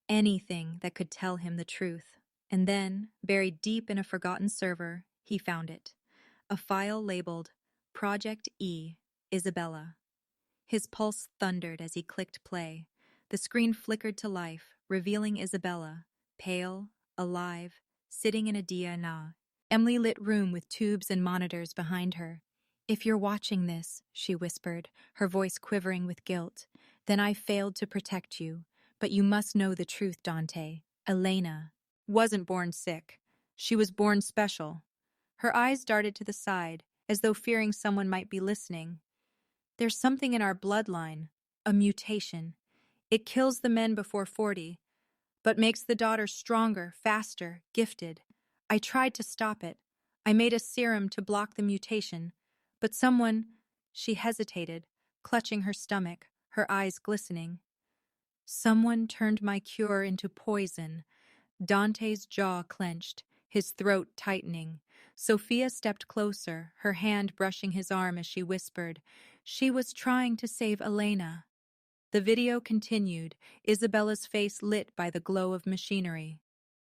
Anything that could tell him the truth. And then, buried deep in a forgotten server, he found it. A file labeled Project E, Isabella. His pulse thundered as he clicked play. The screen flickered to life, revealing Isabella, pale, alive, sitting in a DNA lit room with tubes and monitors behind her. "If you're watching this," she whispered, her voice quivering with guilt, "then I failed to protect you. But you must know the truth, Dante. Elena wasn't born sick. She was born special." Her eyes darted to the side, as though fearing someone might be listening. "There's something in our bloodline, a mutation. It kills the men before 40, but makes the daughters stronger, faster, gifted. I tried to stop it. I made a serum to block the mutation, but someone—" She hesitated, clutching her stomach, her eyes glistening. "Someone turned my cure into poison." Dante's jaw clenched, his throat tightening. Sophia stepped closer, her hand brushing his arm as she whispered, "She was trying to save Elena." The video continued, Isabella's face lit by the glow of machinery.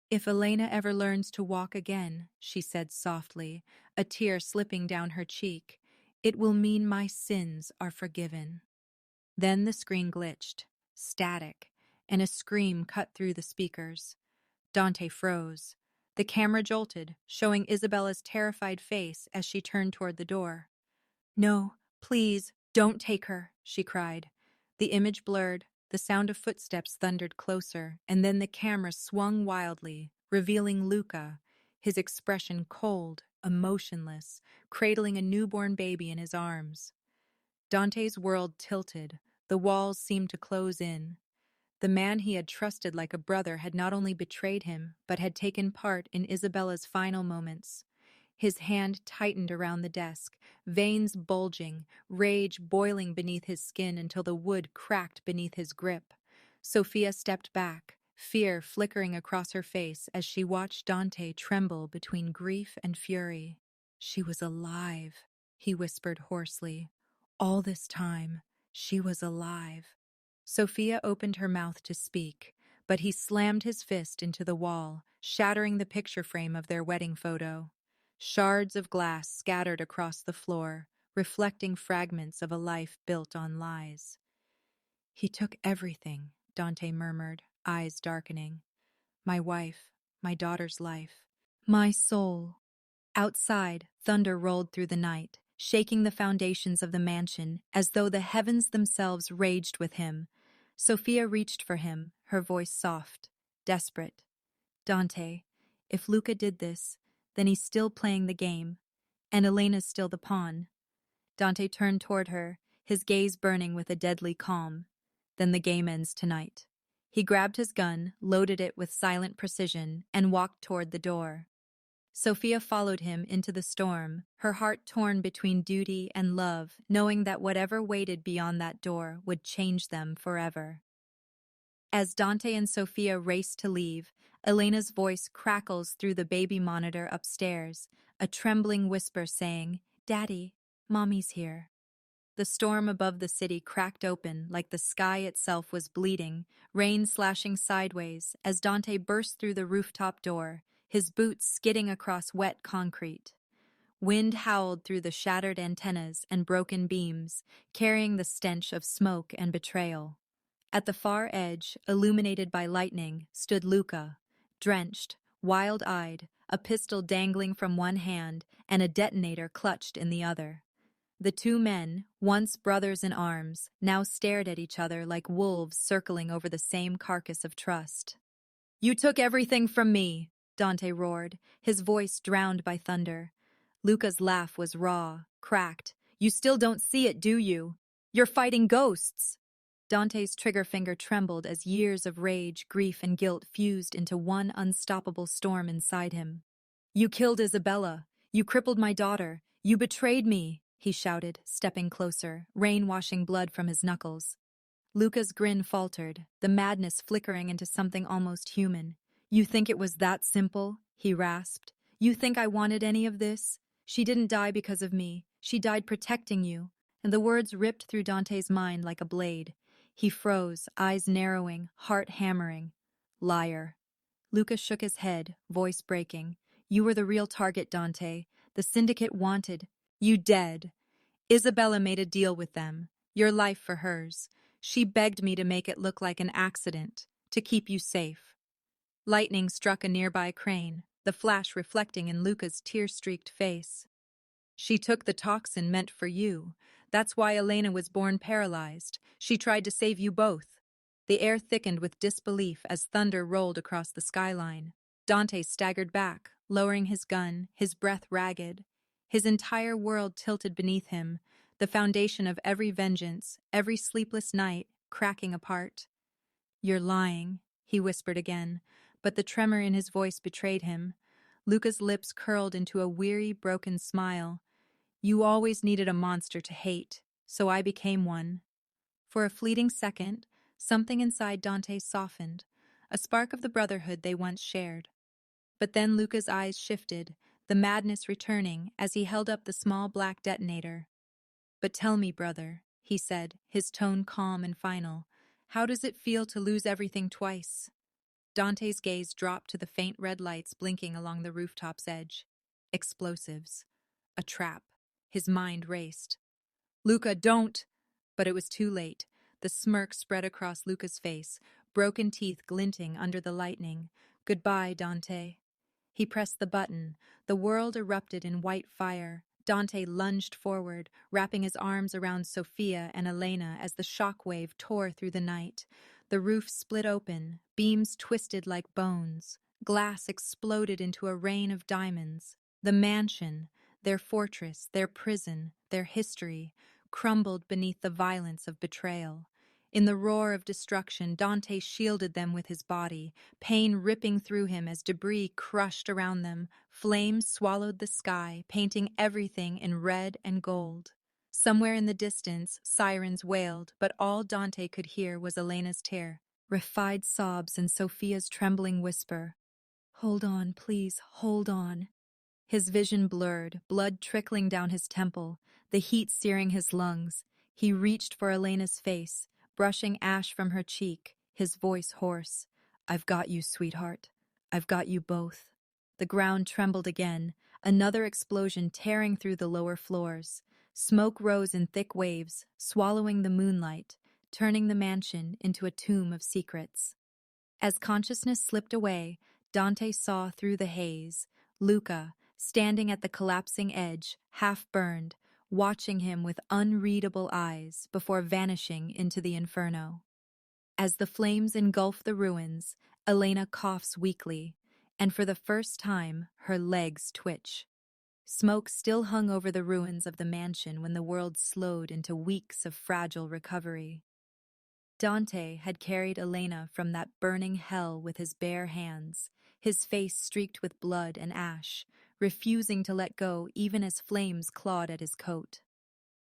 "If Elena ever learns to walk again," she said softly, a tear slipping down her cheek, "it will mean my sins are forgiven." Then the screen glitched, static, and a scream cut through the speakers. Dante froze. The camera jolted, showing Isabella's terrified face as she turned toward the door. "No, please, don't take her," she cried. The image blurred, the sound of footsteps thundered closer, and then the camera swung wildly, revealing Luca, his expression cold, emotionless, cradling a newborn baby in his arms. Dante's world tilted, the walls seemed to close in. The man he had trusted like a brother had not only betrayed him, but had taken part in Isabella's final moments. His hand tightened around the desk, veins bulging, rage boiling beneath his skin until the wood cracked beneath his grip. Sophia stepped back, fear flickering across her face as she watched Dante tremble between grief and fury. "She was alive," he whispered hoarsely. "All this time, she was alive." Sophia opened her mouth to speak, but he slammed his fist into the wall, shattering the picture frame of their wedding photo. Shards of glass scattered across the floor, reflecting fragments of a life built on lies. "He took everything," Dante murmured, eyes darkening. "My wife, my daughter's life, my soul." Outside, thunder rolled through the night, shaking the foundations of the mansion as though the heavens themselves raged with him. Sophia reached for him, her voice soft, desperate. "Dante, if Luca did this, then he's still playing the game, and Elena's still the pawn." Dante turned toward her, his gaze burning with a deadly calm. "Then the game ends tonight." He grabbed his gun, loaded it with silent precision, and walked toward the door. Sophia followed him into the storm, her heart torn between duty and love, knowing that whatever waited beyond that door would change them forever. As Dante and Sophia race to leave, Elena's voice crackles through the baby monitor upstairs, a trembling whisper saying, "Daddy, Mommy's here." The storm above the city cracked open like the sky itself was bleeding, rain slashing sideways as Dante burst through the rooftop door, his boots skidding across wet concrete. Wind howled through the shattered antennas and broken beams, carrying the stench of smoke and betrayal. At the far edge, illuminated by lightning, stood Luca, drenched, wild-eyed, a pistol dangling from one hand and a detonator clutched in the other. The two men, once brothers in arms, now stared at each other like wolves circling over the same carcass of trust. "You took everything from me," Dante roared, his voice drowned by thunder. Luca's laugh was raw, cracked. "You still don't see it, do you? You're fighting ghosts." Dante's trigger finger trembled as years of rage, grief, and guilt fused into one unstoppable storm inside him. "You killed Isabella. You crippled my daughter. You betrayed me," he shouted, stepping closer, rain washing blood from his knuckles. Luca's grin faltered, the madness flickering into something almost human. "You think it was that simple?" he rasped. "You think I wanted any of this? She didn't die because of me. She died protecting you." And the words ripped through Dante's mind like a blade. He froze, eyes narrowing, heart hammering. "Liar." Luca shook his head, voice breaking. "You were the real target, Dante. The syndicate wanted you dead. Isabella made a deal with them, your life for hers. She begged me to make it look like an accident, to keep you safe." Lightning struck a nearby crane, the flash reflecting in Luca's tear-streaked face. "She took the toxin meant for you. That's why Elena was born paralyzed. She tried to save you both." The air thickened with disbelief as thunder rolled across the skyline. Dante staggered back, lowering his gun, his breath ragged. His entire world tilted beneath him, the foundation of every vengeance, every sleepless night, cracking apart. "You're lying," he whispered again, but the tremor in his voice betrayed him. Luca's lips curled into a weary, broken smile. "You always needed a monster to hate, so I became one." For a fleeting second, something inside Dante softened, a spark of the brotherhood they once shared. But then Luca's eyes shifted, the madness returning as he held up the small black detonator. "But tell me, brother," he said, his tone calm and final, "how does it feel to lose everything twice?" Dante's gaze dropped to the faint red lights blinking along the rooftop's edge. Explosives. A trap. His mind raced. "Luca, don't!" But it was too late. The smirk spread across Luca's face, broken teeth glinting under the lightning. "Goodbye, Dante." He pressed the button. The world erupted in white fire. Dante lunged forward, wrapping his arms around Sophia and Elena as the shockwave tore through the night. The roof split open, beams twisted like bones. Glass exploded into a rain of diamonds. The mansion, their fortress, their prison, their history, crumbled beneath the violence of betrayal. In the roar of destruction, Dante shielded them with his body, pain ripping through him as debris crushed around them. Flames swallowed the sky, painting everything in red and gold. Somewhere in the distance, sirens wailed, but all Dante could hear was Elena's terrified sobs and Sophia's trembling whisper, "Hold on, please, hold on." His vision blurred, blood trickling down his temple, the heat searing his lungs. He reached for Elena's face, brushing ash from her cheek, his voice hoarse. "I've got you, sweetheart. I've got you both." The ground trembled again, another explosion tearing through the lower floors. Smoke rose in thick waves, swallowing the moonlight, turning the mansion into a tomb of secrets. As consciousness slipped away, Dante saw through the haze Luca, standing at the collapsing edge, half burned, watching him with unreadable eyes before vanishing into the inferno. As the flames engulf the ruins, Elena coughs weakly, and for the first time, her legs twitch. Smoke still hung over the ruins of the mansion when the world slowed into weeks of fragile recovery. Dante had carried Elena from that burning hell with his bare hands, his face streaked with blood and ash, refusing to let go even as flames clawed at his coat.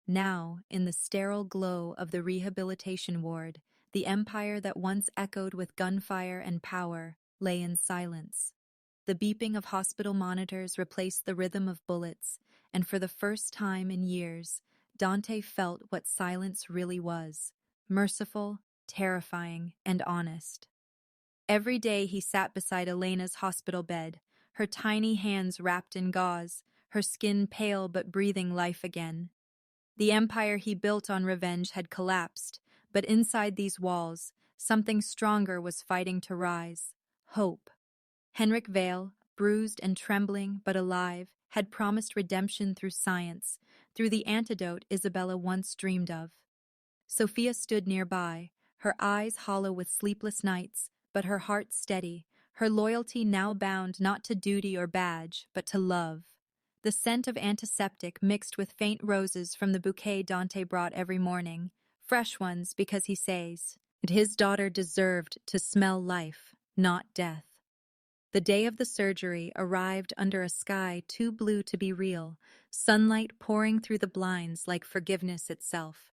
Now, in the sterile glow of the rehabilitation ward, the empire that once echoed with gunfire and power lay in silence. The beeping of hospital monitors replaced the rhythm of bullets, and for the first time in years, Dante felt what silence really was: merciful, terrifying, and honest. Every day he sat beside Elena's hospital bed, her tiny hands wrapped in gauze, her skin pale but breathing life again. The empire he built on revenge had collapsed, but inside these walls, something stronger was fighting to rise: hope. Henrik Vale, bruised and trembling but alive, had promised redemption through science, through the antidote Isabella once dreamed of. Sophia stood nearby, her eyes hollow with sleepless nights, but her heart steady, her loyalty now bound not to duty or badge, but to love. The scent of antiseptic mixed with faint roses from the bouquet Dante brought every morning, fresh ones because he says that his daughter deserved to smell life, not death. The day of the surgery arrived under a sky too blue to be real, sunlight pouring through the blinds like forgiveness itself.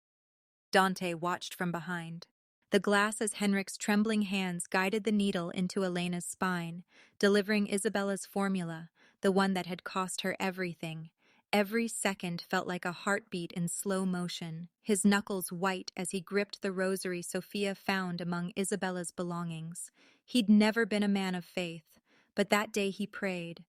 Dante watched from behind. The glass as Henrik's trembling hands guided the needle into Elena's spine, delivering Isabella's formula, the one that had cost her everything. Every second felt like a heartbeat in slow motion, his knuckles white as he gripped the rosary Sophia found among Isabella's belongings. He'd never been a man of faith, but that day he prayed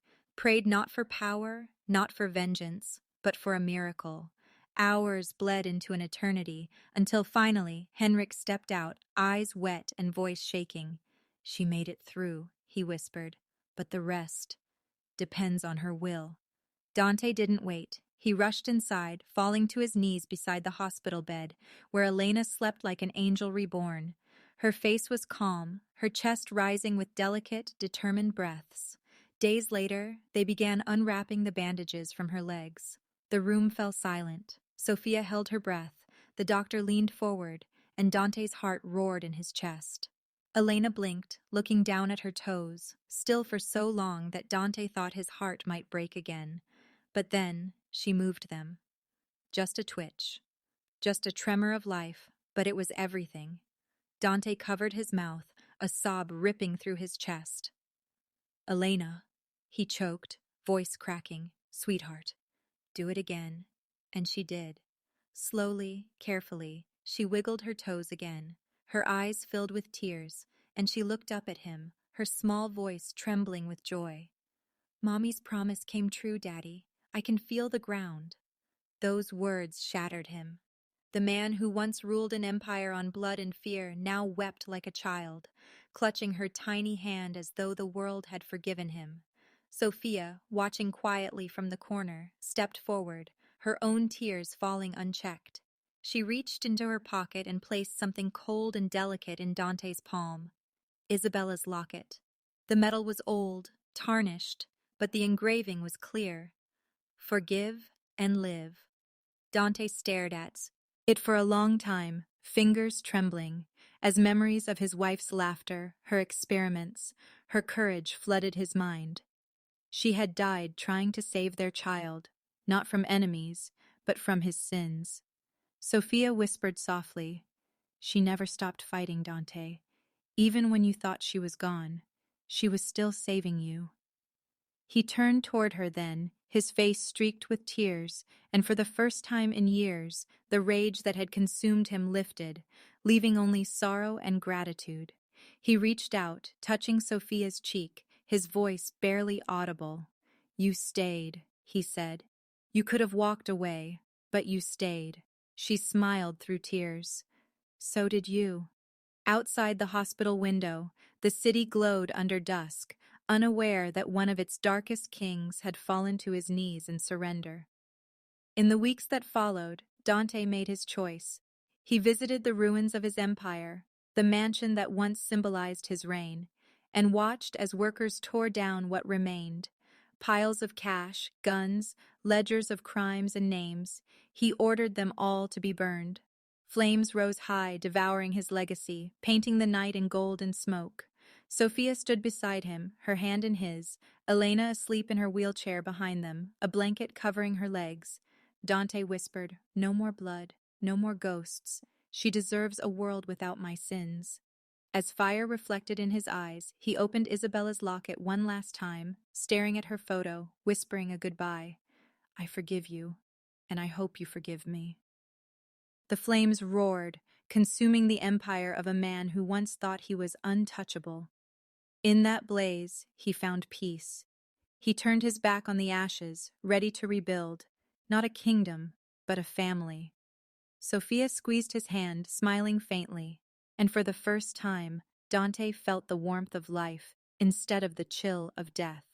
not for power, not for vengeance, but for a miracle. Hours bled into an eternity, until finally Henrik stepped out, eyes wet and voice shaking. "She made it through," he whispered, "but the rest depends on her will." Dante didn't wait. He rushed inside, falling to his knees beside the hospital bed, where Elena slept like an angel reborn. Her face was calm, her chest rising with delicate, determined breaths. Days later, they began unwrapping the bandages from her legs. The room fell silent. Sophia held her breath, the doctor leaned forward, and Dante's heart roared in his chest. Elena blinked, looking down at her toes, still for so long that Dante thought his heart might break again. But then, she moved them. Just a twitch. Just a tremor of life, but it was everything. Dante covered his mouth, a sob ripping through his chest. "Elena," he choked, voice cracking, "sweetheart, do it again." And she did. Slowly, carefully, she wiggled her toes again. Her eyes filled with tears, and she looked up at him, her small voice trembling with joy. "Mommy's promise came true, Daddy. I can feel the ground." Those words shattered him. The man who once ruled an empire on blood and fear now wept like a child, clutching her tiny hand as though the world had forgiven him. Sophia, watching quietly from the corner, stepped forward, her own tears falling unchecked. She reached into her pocket and placed something cold and delicate in Dante's palm. Isabella's locket. The metal was old, tarnished, but the engraving was clear. Forgive and live. Dante stared at it for a long time, fingers trembling, as memories of his wife's laughter, her experiments, her courage flooded his mind. She had died trying to save their child, not from enemies, but from his sins. Sophia whispered softly, "She never stopped fighting, Dante. Even when you thought she was gone, she was still saving you." He turned toward her then, his face streaked with tears, and for the first time in years, the rage that had consumed him lifted, leaving only sorrow and gratitude. He reached out, touching Sophia's cheek, his voice barely audible. "You stayed," he said. "You could have walked away, but you stayed." She smiled through tears. "So did you." Outside the hospital window, the city glowed under dusk, unaware that one of its darkest kings had fallen to his knees in surrender. In the weeks that followed, Dante made his choice. He visited the ruins of his empire, the mansion that once symbolized his reign, and watched as workers tore down what remained. Piles of cash, guns, ledgers of crimes and names. He ordered them all to be burned. Flames rose high, devouring his legacy, painting the night in gold and smoke. Sophia stood beside him, her hand in his, Elena asleep in her wheelchair behind them, a blanket covering her legs. Dante whispered, "No more blood, no more ghosts. She deserves a world without my sins." As fire reflected in his eyes, he opened Isabella's locket one last time, staring at her photo, whispering a goodbye. "I forgive you, and I hope you forgive me." The flames roared, consuming the empire of a man who once thought he was untouchable. In that blaze, he found peace. He turned his back on the ashes, ready to rebuild, not a kingdom, but a family. Sophia squeezed his hand, smiling faintly, and for the first time, Dante felt the warmth of life instead of the chill of death.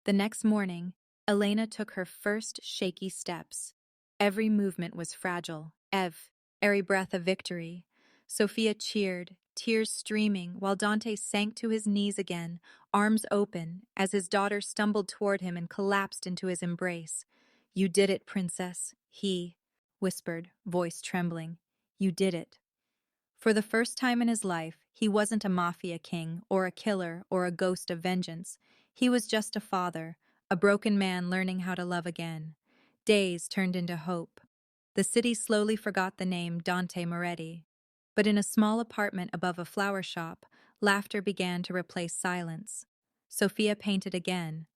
The next morning, Elena took her first shaky steps. Every movement was fragile, every breath a victory. Sophia cheered, tears streaming, while Dante sank to his knees again, arms open, as his daughter stumbled toward him and collapsed into his embrace. "You did it, princess," he whispered, voice trembling. "You did it." For the first time in his life, he wasn't a mafia king, or a killer, or a ghost of vengeance. He was just a father, a broken man learning how to love again. Days turned into hope. The city slowly forgot the name Dante Moretti. But in a small apartment above a flower shop, laughter began to replace silence. Sophia painted again.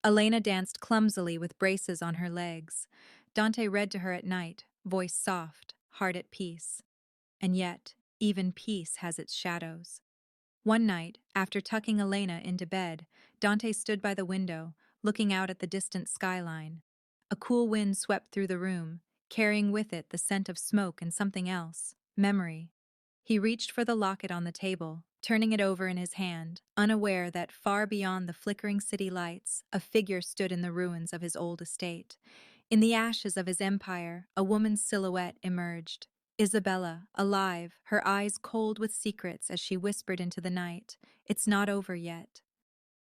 Elena danced clumsily with braces on her legs. Dante read to her at night, voice soft, heart at peace. And yet, even peace has its shadows. One night, after tucking Elena into bed, Dante stood by the window, looking out at the distant skyline. A cool wind swept through the room, carrying with it the scent of smoke and something else, memory. He reached for the locket on the table, turning it over in his hand, unaware that far beyond the flickering city lights, a figure stood in the ruins of his old estate. In the ashes of his empire, a woman's silhouette emerged. Isabella, alive, her eyes cold with secrets as she whispered into the night, "It's not over yet."